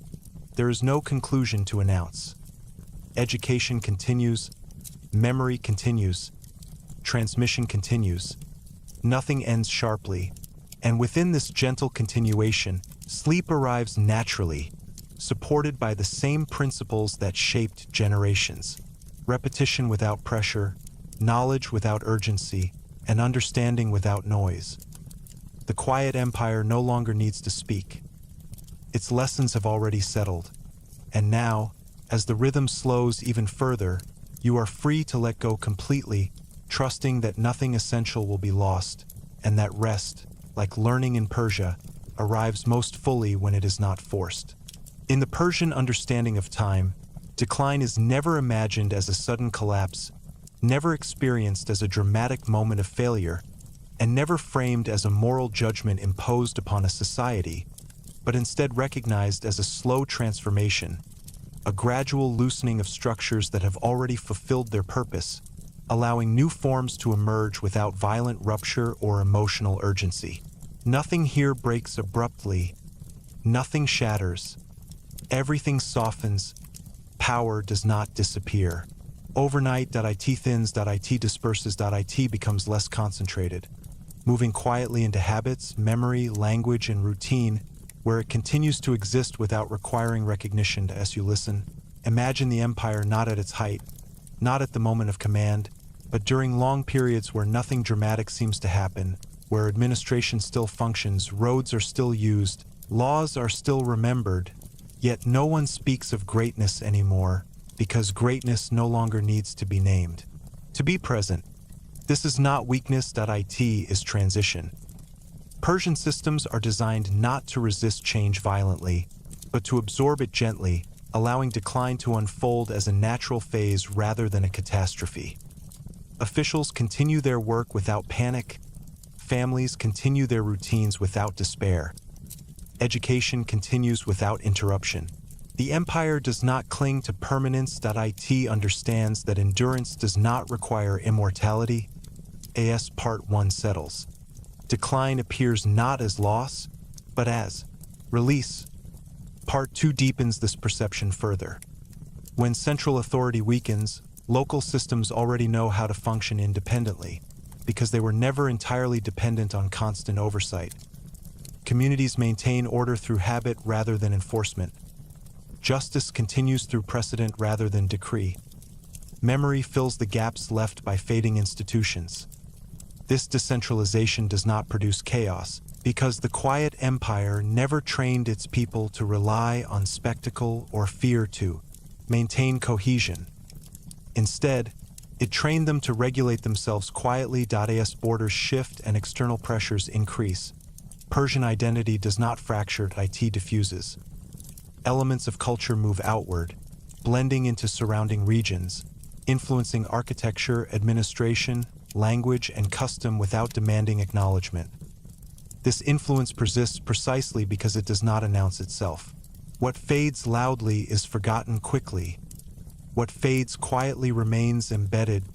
there is no conclusion to announce. Education continues, memory continues, transmission continues. Nothing ends sharply, and within this gentle continuation, sleep arrives naturally, supported by the same principles that shaped generations. Repetition without pressure, knowledge without urgency, and understanding without noise. The quiet empire no longer needs to speak. Its lessons have already settled, and now, as the rhythm slows even further, you are free to let go completely, trusting that nothing essential will be lost, and that rest, like learning in Persia, arrives most fully when it is not forced. In the Persian understanding of time, Decline is never imagined as a sudden collapse, never experienced as a dramatic moment of failure, and never framed as a moral judgment imposed upon a society, but instead recognized as a slow transformation, a gradual loosening of structures that have already fulfilled their purpose, allowing new forms to emerge without violent rupture or emotional urgency. Nothing here breaks abruptly, nothing shatters, everything softens, power does not disappear. Overnight, .it thins, .it disperses, .it becomes less concentrated, moving quietly into habits, memory, language, and routine, where it continues to exist without requiring recognition. As you listen, imagine the empire not at its height, not at the moment of command, but during long periods where nothing dramatic seems to happen, where administration still functions, roads are still used, laws are still remembered, yet no one speaks of greatness anymore, because greatness no longer needs to be named. To be present, this is not weakness. It is transition. Persian systems are designed not to resist change violently, but to absorb it gently, allowing decline to unfold as a natural phase rather than a catastrophe. Officials continue their work without panic. Families continue their routines without despair. Education continues without interruption. The empire does not cling to permanence. It understands that endurance does not require immortality. As Part 1 settles, decline appears not as loss, but as release. Part 2 deepens this perception further. When central authority weakens, local systems already know how to function independently, because they were never entirely dependent on constant oversight. Communities maintain order through habit rather than enforcement. Justice continues through precedent rather than decree. Memory fills the gaps left by fading institutions. This decentralization does not produce chaos, because the quiet empire never trained its people to rely on spectacle or fear to maintain cohesion. Instead, it trained them to regulate themselves quietly. As borders shift and external pressures increase, Persian identity does not fracture. It diffuses. Elements of culture move outward, blending into surrounding regions, influencing architecture, administration, language, and custom without demanding acknowledgement. This influence persists precisely because it does not announce itself. What fades loudly is forgotten quickly. What fades quietly remains embedded.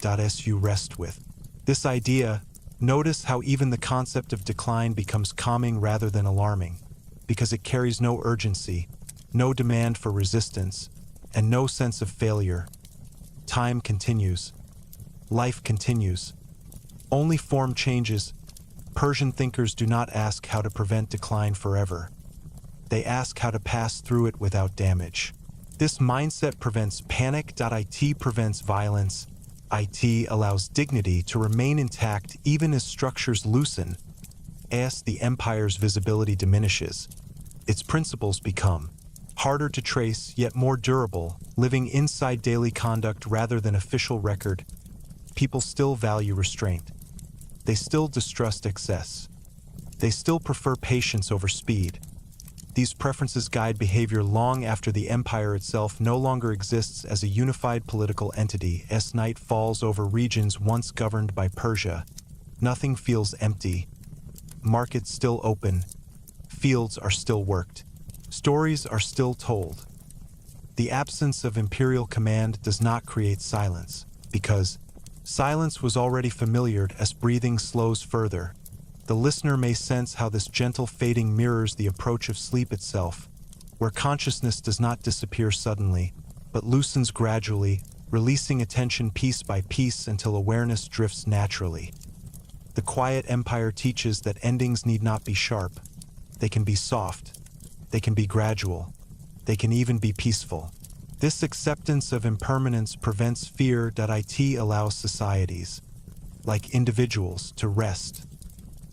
You rest with this idea. Notice how even the concept of decline becomes calming rather than alarming, because it carries no urgency, no demand for resistance, and no sense of failure. Time continues. Life continues. Only form changes. Persian thinkers do not ask how to prevent decline forever. They ask how to pass through it without damage. This mindset prevents panic. It prevents violence. It allows dignity to remain intact even as structures loosen. As the empire's visibility diminishes, its principles become harder to trace yet more durable, living inside daily conduct rather than official record. People still value restraint. They still distrust excess. They still prefer patience over speed. These preferences guide behavior long after the empire itself no longer exists as a unified political entity. As night falls over regions once governed by Persia, nothing feels empty. Markets still open. Fields are still worked. Stories are still told. The absence of imperial command does not create silence, because silence was already familiar. As breathing slows further, the listener may sense how this gentle fading mirrors the approach of sleep itself, where consciousness does not disappear suddenly, but loosens gradually, releasing attention piece by piece until awareness drifts naturally. The quiet empire teaches that endings need not be sharp. They can be soft. They can be gradual. They can even be peaceful. This acceptance of impermanence prevents fear. It allows societies, like individuals, to rest.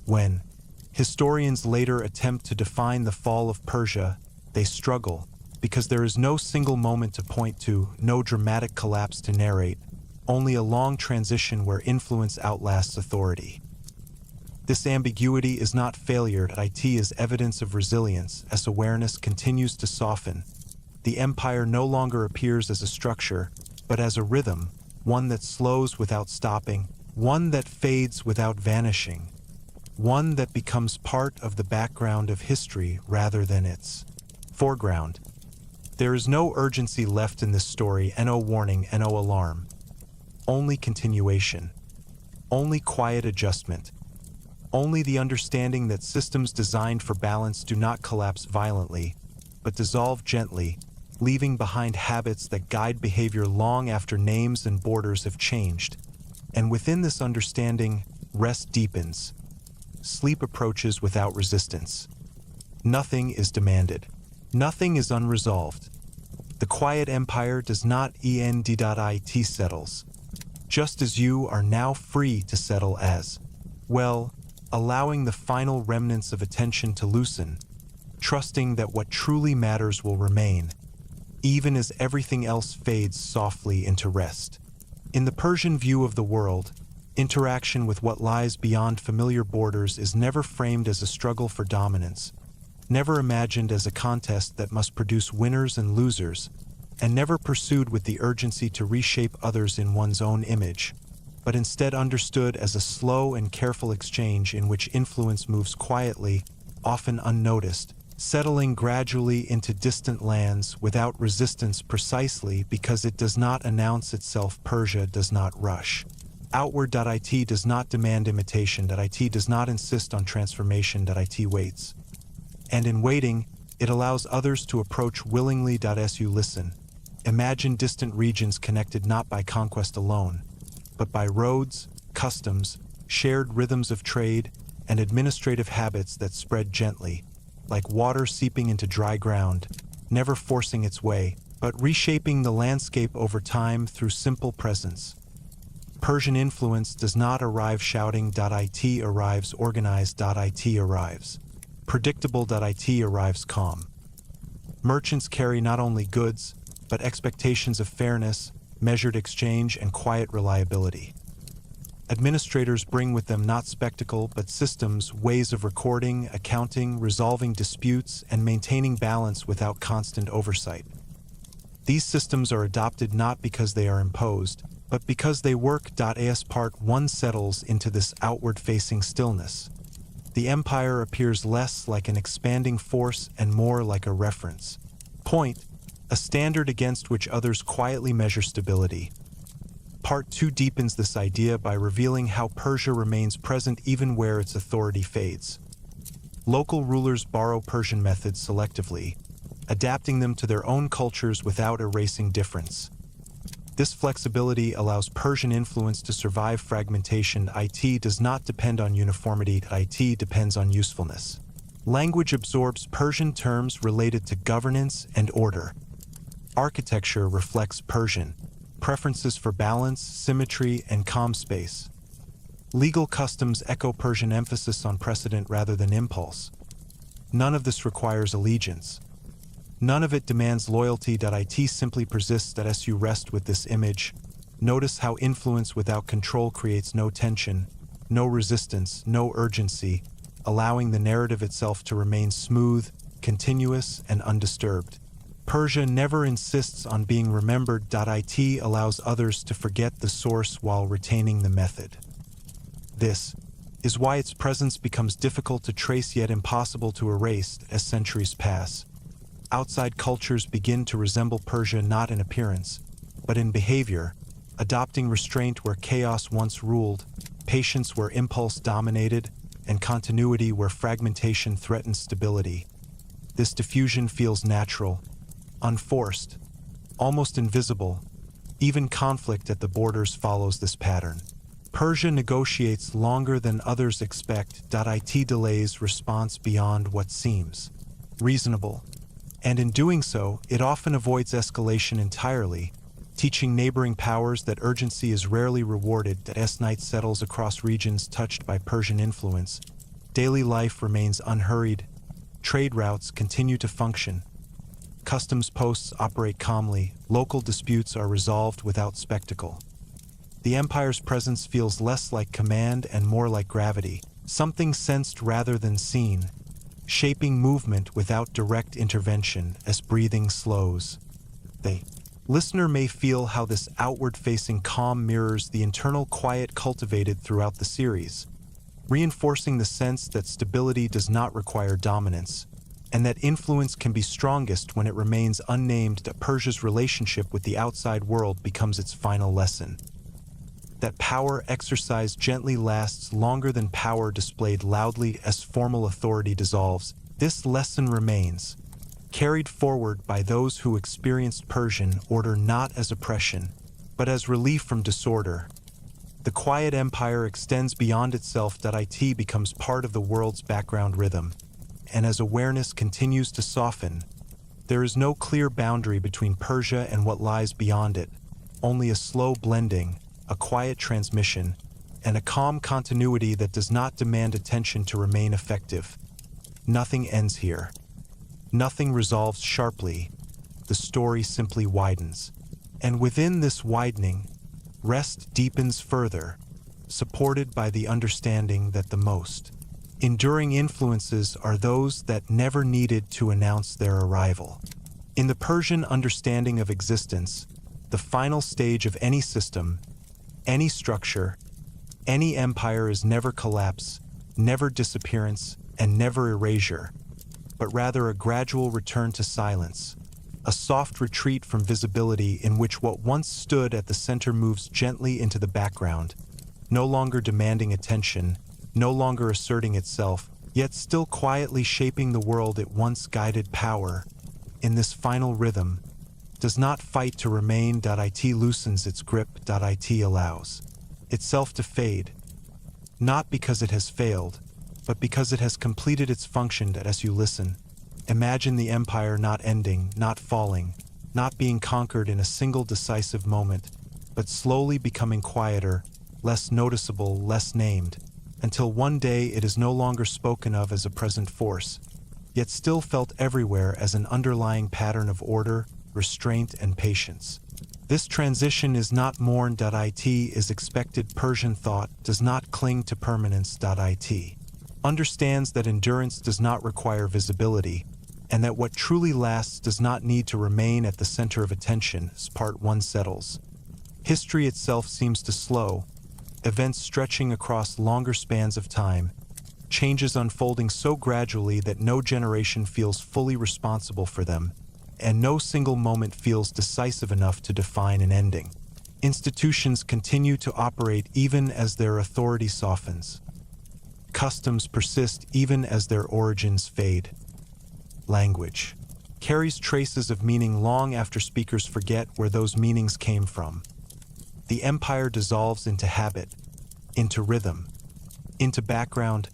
When historians later attempt to define the fall of Persia, they struggle, because there is no single moment to point to, no dramatic collapse to narrate, only a long transition where influence outlasts authority. This ambiguity is not failure. It is evidence of resilience as awareness continues to soften. the empire no longer appears as a structure, but as a rhythm, one that slows without stopping, one that fades without vanishing, one that becomes part of the background of history rather than its foreground. There is no urgency left in this story, no warning, no alarm. Only continuation. Only quiet adjustment. Only the understanding that systems designed for balance do not collapse violently, but dissolve gently, leaving behind habits that guide behavior long after names and borders have changed. And within this understanding, rest deepens. Sleep approaches without resistance. Nothing is demanded. Nothing is unresolved. The quiet empire does not end.it settles, just as you are now free to settle as well, allowing the final remnants of attention to loosen, trusting that what truly matters will remain, even as everything else fades softly into rest. In the Persian view of the world, interaction with what lies beyond familiar borders is never framed as a struggle for dominance, never imagined as a contest that must produce winners and losers, and never pursued with the urgency to reshape others in one's own image, but instead understood as a slow and careful exchange in which influence moves quietly, often unnoticed, settling gradually into distant lands without resistance precisely because it does not announce itself. Persia does not rush. Outward.it does not demand imitation. It does not insist on transformation. It waits. And in waiting, it allows others to approach willingly. As you listen, imagine distant regions connected not by conquest alone, but by roads, customs, shared rhythms of trade, and administrative habits that spread gently, like water seeping into dry ground, never forcing its way, but reshaping the landscape over time through simple presence. Persian influence does not arrive shouting. It arrives organized. It arrives predictable. It arrives calm. Merchants carry not only goods, but expectations of fairness, measured exchange, and quiet reliability. Administrators bring with them not spectacle, but systems, ways of recording, accounting, resolving disputes, and maintaining balance without constant oversight. These systems are adopted not because they are imposed, but because they work. As part 1 settles into this outward-facing stillness, the empire appears less like an expanding force and more like a reference point, a standard against which others quietly measure stability. Part 2 deepens this idea by revealing how Persia remains present even where its authority fades. Local rulers borrow Persian methods selectively, adapting them to their own cultures without erasing difference. This flexibility allows Persian influence to survive fragmentation. It does not depend on uniformity. It depends on usefulness. Language absorbs Persian terms related to governance and order. Architecture reflects Persian preferences for balance, symmetry, and calm space. Legal customs echo Persian emphasis on precedent rather than impulse. None of this requires allegiance. None of it demands loyalty. It simply persists. As you rest with this image, notice how influence without control creates no tension, no resistance, no urgency, allowing the narrative itself to remain smooth, continuous, and undisturbed. Persia never insists on being remembered. It allows others to forget the source while retaining the method. This is why its presence becomes difficult to trace yet impossible to erase as centuries pass. Outside cultures begin to resemble Persia not in appearance, but in behavior, adopting restraint where chaos once ruled, patience where impulse dominated, and continuity where fragmentation threatens stability. This diffusion feels natural, unforced, almost invisible. Even conflict at the borders follows this pattern. Persia negotiates longer than others expect. It delays response beyond what seems reasonable. And in doing so, it often avoids escalation entirely, teaching neighboring powers that urgency is rarely rewarded. As night settles across regions touched by Persian influence, daily life remains unhurried, trade routes continue to function, customs posts operate calmly, local disputes are resolved without spectacle. The empire's presence feels less like command and more like gravity, something sensed rather than seen, shaping movement without direct intervention as breathing slows. The listener may feel how this outward-facing calm mirrors the internal quiet cultivated throughout the series, reinforcing the sense that stability does not require dominance, and that influence can be strongest when it remains unnamed. That Persia's relationship with the outside world becomes its final lesson. That power exercised gently lasts longer than power displayed loudly as formal authority dissolves. This lesson remains, carried forward by those who experienced Persian order not as oppression, but as relief from disorder. The quiet empire extends beyond itself. It becomes part of the world's background rhythm, and as awareness continues to soften, there is no clear boundary between Persia and what lies beyond it, only a slow blending, a quiet transmission, and a calm continuity that does not demand attention to remain effective. Nothing ends here. Nothing resolves sharply. The story simply widens. And within this widening, rest deepens further, supported by the understanding that the most enduring influences are those that never needed to announce their arrival. In the Persian understanding of existence, the final stage of any system, any structure, any empire is never collapse, never disappearance, and never erasure, but rather a gradual return to silence, a soft retreat from visibility in which what once stood at the center moves gently into the background, no longer demanding attention, no longer asserting itself, yet still quietly shaping the world it once guided. Power, in this final rhythm, does not fight to remain. It loosens its grip. It allows itself to fade, not because it has failed, but because it has completed its function. As you listen, imagine the empire not ending, not falling, not being conquered in a single decisive moment, but slowly becoming quieter, less noticeable, less named, until one day it is no longer spoken of as a present force, yet still felt everywhere as an underlying pattern of order, restraint, and patience. This transition is not mourned. It is expected. Persian thought does not cling to permanence. It understands that endurance does not require visibility, and that what truly lasts does not need to remain at the center of attention as part one settles. History itself seems to slow, events stretching across longer spans of time, changes unfolding so gradually that no generation feels fully responsible for them, and no single moment feels decisive enough to define an ending. Institutions continue to operate even as their authority softens. Customs persist even as their origins fade. Language carries traces of meaning long after speakers forget where those meanings came from. The empire dissolves into habit, into rhythm, into background.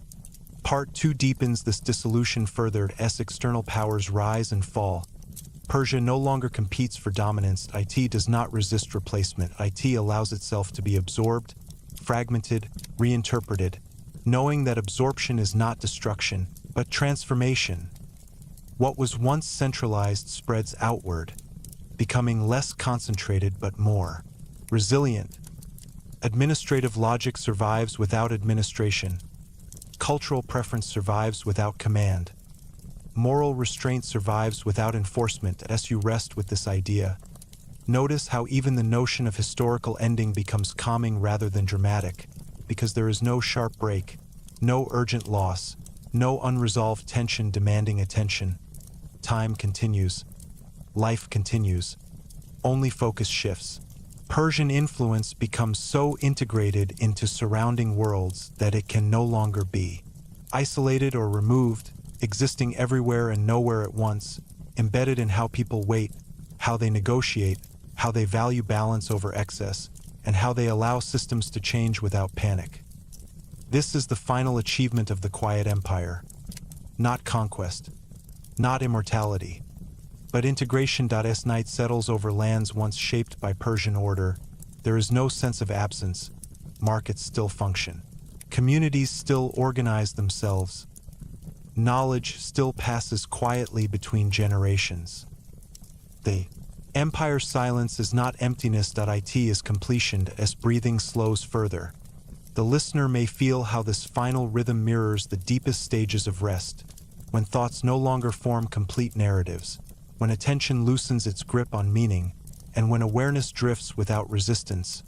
Part 2 deepens this dissolution further as external powers rise and fall. Persia no longer competes for dominance. It does not resist replacement. It allows itself to be absorbed, fragmented, reinterpreted, knowing that absorption is not destruction, but transformation. What was once centralized spreads outward, becoming less concentrated but more resilient. Administrative logic survives without administration. Cultural preference survives without command. Moral restraint survives without enforcement. As you rest with this idea, notice how even the notion of historical ending becomes calming rather than dramatic, because there is no sharp break, no urgent loss, no unresolved tension demanding attention. Time continues. Life continues. Only focus shifts. Persian influence becomes so integrated into surrounding worlds that it can no longer be isolated or removed, existing everywhere and nowhere at once, embedded in how people wait, how they negotiate, how they value balance over excess, and how they allow systems to change without panic. This is the final achievement of the quiet empire. Not conquest, not immortality, but integration. As night settles over lands once shaped by Persian order, there is no sense of absence. Markets still function. Communities still organize themselves. Knowledge still passes quietly between generations. The empire's silence is not emptiness. It is completion. As breathing slows further, the listener may feel how this final rhythm mirrors the deepest stages of rest, when thoughts no longer form complete narratives, when attention loosens its grip on meaning, and when awareness drifts without resistance,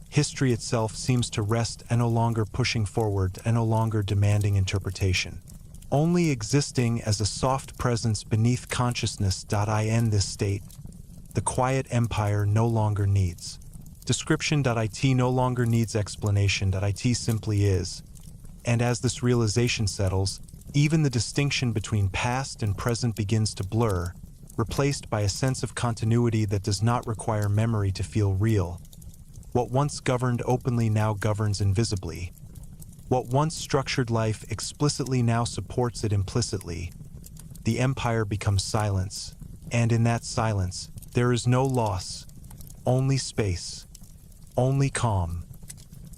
history itself seems to rest and no longer pushing forward and no longer demanding interpretation. Only existing as a soft presence beneath consciousness. In this state, the quiet empire no longer needs description. It no longer needs explanation. It simply is. And as this realization settles, even the distinction between past and present begins to blur, replaced by a sense of continuity that does not require memory to feel real. What once governed openly now governs invisibly. What once structured life explicitly now supports it implicitly. The empire becomes silence, and in that silence, there is no loss, only space, only calm,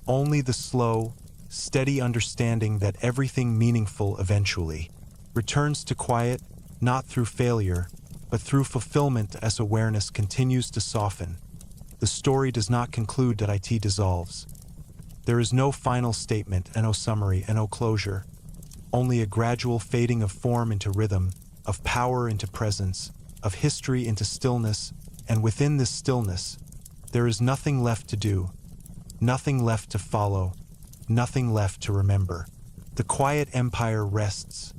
only the slow, steady understanding that everything meaningful eventually returns to quiet, not through failure, but through fulfillment. As awareness continues to soften, the story does not conclude. It dissolves. There is no final statement and no summary and no closure, only a gradual fading of form into rhythm, of power into presence, of history into stillness, and within this stillness, there is nothing left to do, nothing left to follow, nothing left to remember. The quiet empire rests,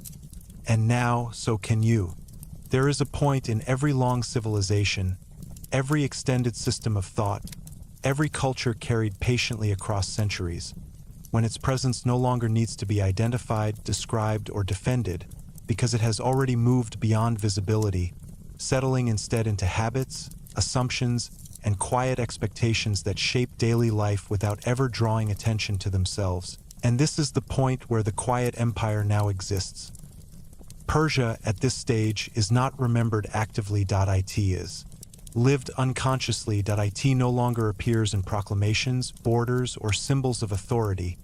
and now so can you. There is a point in every long civilization, every extended system of thought, every culture carried patiently across centuries, when its presence no longer needs to be identified, described, or defended, because it has already moved beyond visibility, settling instead into habits, assumptions, and quiet expectations that shape daily life without ever drawing attention to themselves. And this is the point where the quiet empire now exists. Persia, at this stage, is not remembered actively. It is lived unconsciously. It no longer appears in proclamations, borders, or symbols of authority,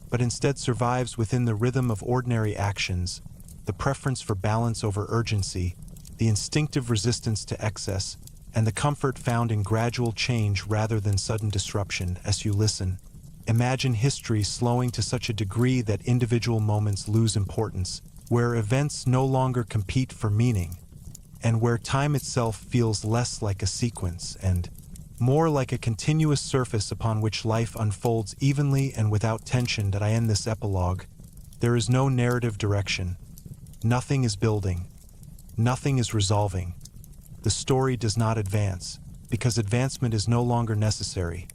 but instead survives within the rhythm of ordinary actions, the preference for balance over urgency, the instinctive resistance to excess, and the comfort found in gradual change rather than sudden disruption. As you listen, imagine history slowing to such a degree that individual moments lose importance, where events no longer compete for meaning, and where time itself feels less like a sequence and more like a continuous surface upon which life unfolds evenly and without tension. I end this epilogue. There is no narrative direction. Nothing is building. Nothing is resolving. The story does not advance, because advancement is no longer necessary.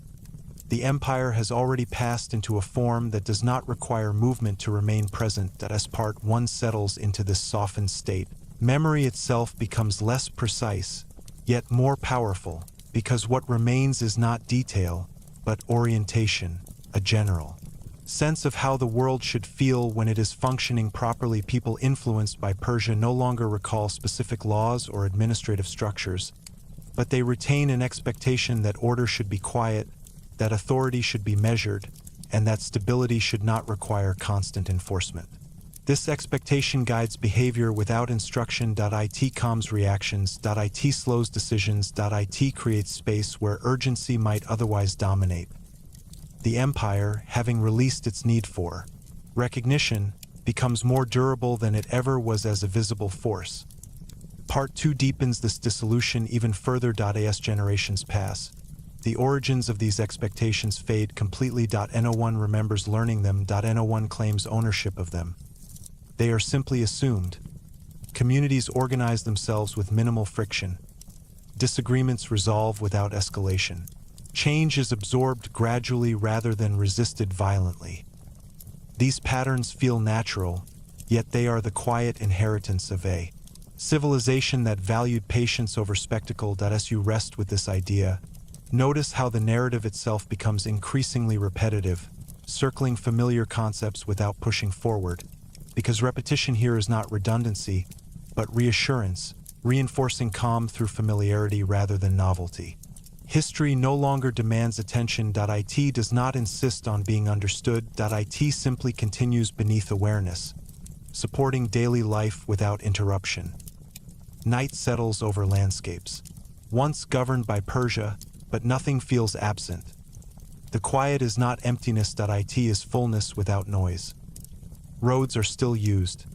The empire has already passed into a form that does not require movement to remain present. As part one settles into this softened state, memory itself becomes less precise, yet more powerful, because what remains is not detail, but orientation, a general sense of how the world should feel when it is functioning properly. People influenced by Persia no longer recall specific laws or administrative structures, but they retain an expectation that order should be quiet, that authority should be measured, and that stability should not require constant enforcement. This expectation guides behavior without instruction. It calms reactions. It slows decisions. It creates space where urgency might otherwise dominate. The empire, having released its need for recognition, becomes more durable than it ever was as a visible force. Part 2 deepens this dissolution even further. As generations pass, the origins of these expectations fade completely. No one remembers learning them. No one claims ownership of them. They are simply assumed. Communities organize themselves with minimal friction. Disagreements resolve without escalation. Change is absorbed gradually rather than resisted violently. These patterns feel natural, yet they are the quiet inheritance of a civilization that valued patience over spectacle. As you rest with this idea, notice how the narrative itself becomes increasingly repetitive, circling familiar concepts without pushing forward, because repetition here is not redundancy, but reassurance, reinforcing calm through familiarity rather than novelty. History no longer demands attention. It does not insist on being understood. It simply continues beneath awareness, supporting daily life without interruption. Night settles over landscapes, once governed by Persia, but nothing feels absent. The quiet is not emptiness. It is fullness without noise. Roads are still used.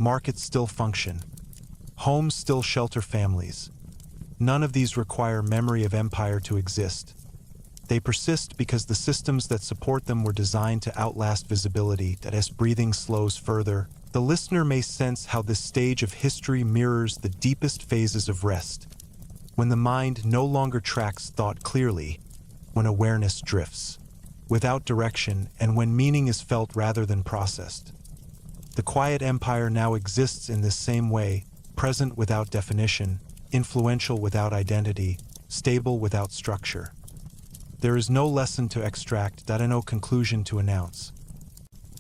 Markets still function. Homes still shelter families. None of these require memory of empire to exist. They persist because the systems that support them were designed to outlast visibility. That as breathing slows further, the listener may sense how this stage of history mirrors the deepest phases of rest, when the mind no longer tracks thought clearly, when awareness drifts, without direction, and when meaning is felt rather than processed. The quiet empire now exists in this same way, present without definition, influential without identity, stable without structure. There is no lesson to extract, no conclusion to announce.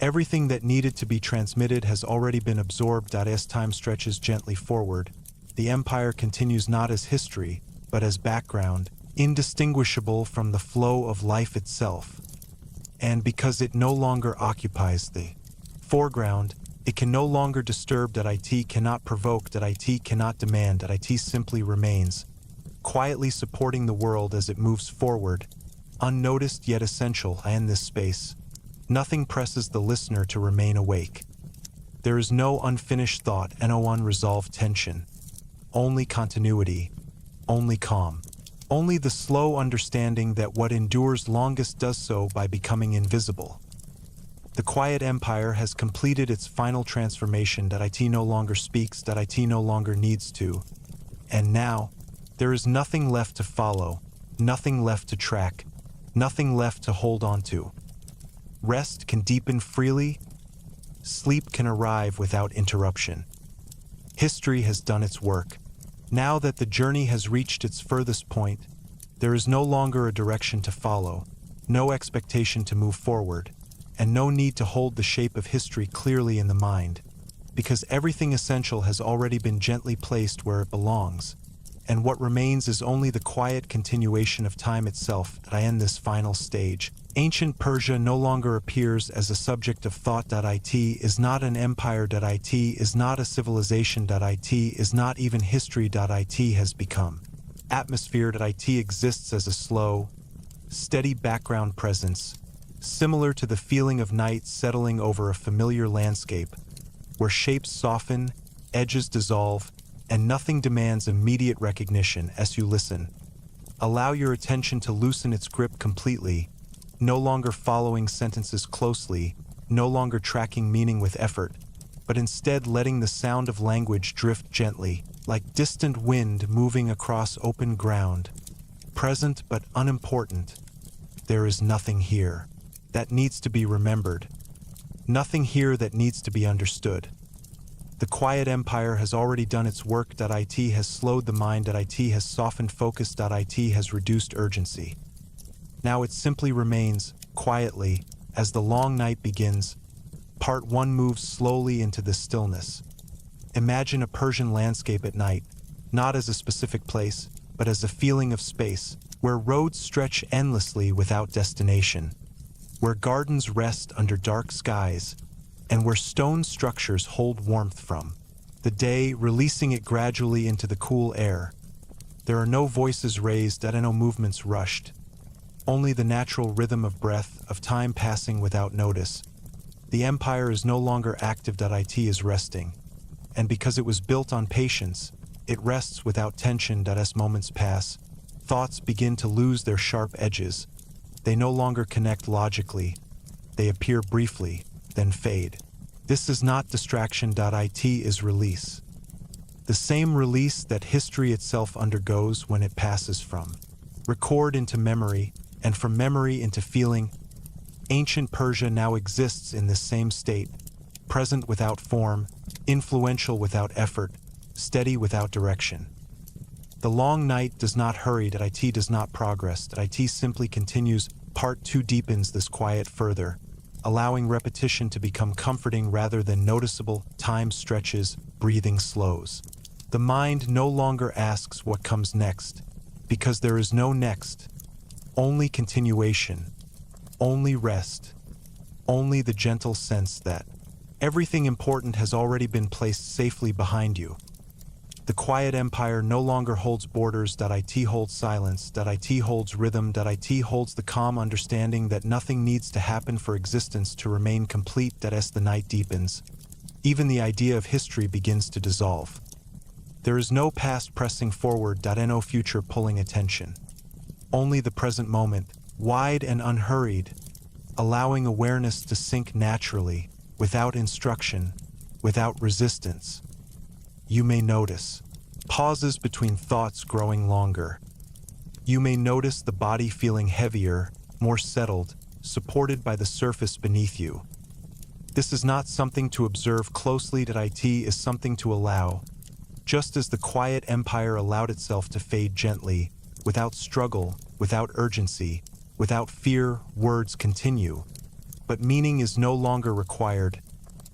Everything that needed to be transmitted has already been absorbed. As time stretches gently forward, the empire continues not as history, but as background, indistinguishable from the flow of life itself. And because it no longer occupies the foreground, it can no longer disturb. It cannot provoke. It cannot demand. It simply remains, quietly supporting the world as it moves forward, unnoticed yet essential. In this space, nothing presses the listener to remain awake. There is no unfinished thought and no unresolved tension. Only continuity, only calm, only the slow understanding that what endures longest does so by becoming invisible. The quiet empire has completed its final transformation. It no longer speaks. It no longer needs to. And now, there is nothing left to follow, nothing left to track, nothing left to hold on to. Rest can deepen freely. Sleep can arrive without interruption. History has done its work. Now that the journey has reached its furthest point, there is no longer a direction to follow, no expectation to move forward, and no need to hold the shape of history clearly in the mind, because everything essential has already been gently placed where it belongs, and what remains is only the quiet continuation of time itself. In this final stage, Ancient Persia no longer appears as a subject of thought. It is not an empire. It is not a civilization. It is not even history. It has become atmosphere. It exists as a slow, steady background presence, similar to the feeling of night settling over a familiar landscape, where shapes soften, edges dissolve, and nothing demands immediate recognition. As you listen, allow your attention to loosen its grip completely, no longer following sentences closely, no longer tracking meaning with effort, but instead letting the sound of language drift gently, like distant wind moving across open ground. Present but unimportant. There is nothing here that needs to be remembered, nothing here that needs to be understood. The quiet empire has already done its work. It has slowed the mind. It has softened focus. It has reduced urgency. Now it simply remains, quietly, as the long night begins. Part 1 moves slowly into the stillness. Imagine a Persian landscape at night, not as a specific place, but as a feeling of space, where roads stretch endlessly without destination, where gardens rest under dark skies, and where stone structures hold warmth from the day, releasing it gradually into the cool air. There are no voices raised, no movements rushed, only the natural rhythm of breath, of time passing without notice. The empire is no longer active. It is resting, and because it was built on patience, it rests without tension. As moments pass, thoughts begin to lose their sharp edges. They no longer connect logically. They appear briefly, then fade. This is not distraction. It is release. The same release that history itself undergoes when it passes from record into memory, and from memory into feeling. Ancient Persia now exists in this same state, present without form, influential without effort, steady without direction. The long night does not hurry. It does not progress. It simply continues. Part 2 deepens this quiet further, allowing repetition to become comforting rather than noticeable. Time stretches, breathing slows. The mind no longer asks what comes next, because there is no next. Only continuation, only rest, only the gentle sense that everything important has already been placed safely behind you. The quiet empire no longer holds borders. It holds silence. It holds rhythm. It holds the calm understanding that nothing needs to happen for existence to remain complete. As the night deepens, Even the idea of history begins to dissolve. There is no past pressing forward, no future pulling attention. Only the present moment, wide and unhurried, allowing awareness to sink naturally, without instruction, without resistance. You may notice pauses between thoughts growing longer. You may notice the body feeling heavier, more settled, supported by the surface beneath you. This is not something to observe closely, it is something to allow, just as the quiet empire allowed itself to fade gently, without struggle, without urgency, without fear. Words continue, but meaning is no longer required.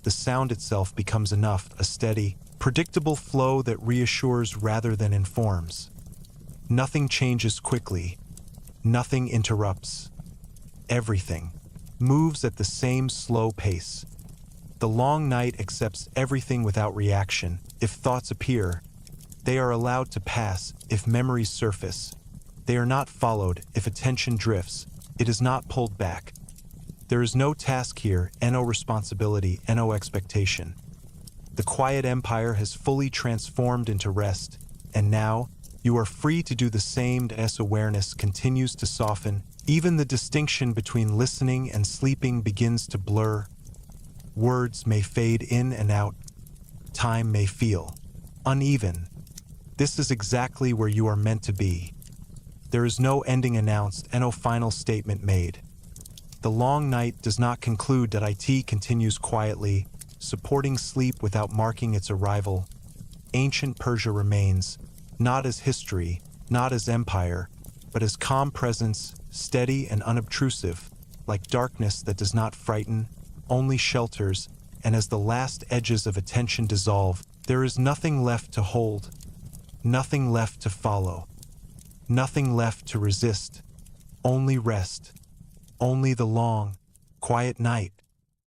The sound itself becomes enough, a steady, predictable flow that reassures rather than informs. Nothing changes quickly. Nothing interrupts. Everything moves at the same slow pace. The long night accepts everything without reaction. If thoughts appear, they are allowed to pass. If memories surface, they are not followed. If attention drifts, it is not pulled back. There is no task here, no responsibility, no expectation. The quiet empire has fully transformed into rest, and now you are free to do the same as awareness continues to soften. Even the distinction between listening and sleeping begins to blur. Words may fade in and out. Time may feel uneven. This is exactly where you are meant to be. There is no ending announced, no final statement made. The long night does not conclude, it continues quietly, supporting sleep without marking its arrival. Ancient Persia remains, not as history, not as empire, but as calm presence, steady and unobtrusive, like darkness that does not frighten, only shelters, and as the last edges of attention dissolve, there is nothing left to hold, nothing left to follow, nothing left to resist, only rest, only the long, quiet night.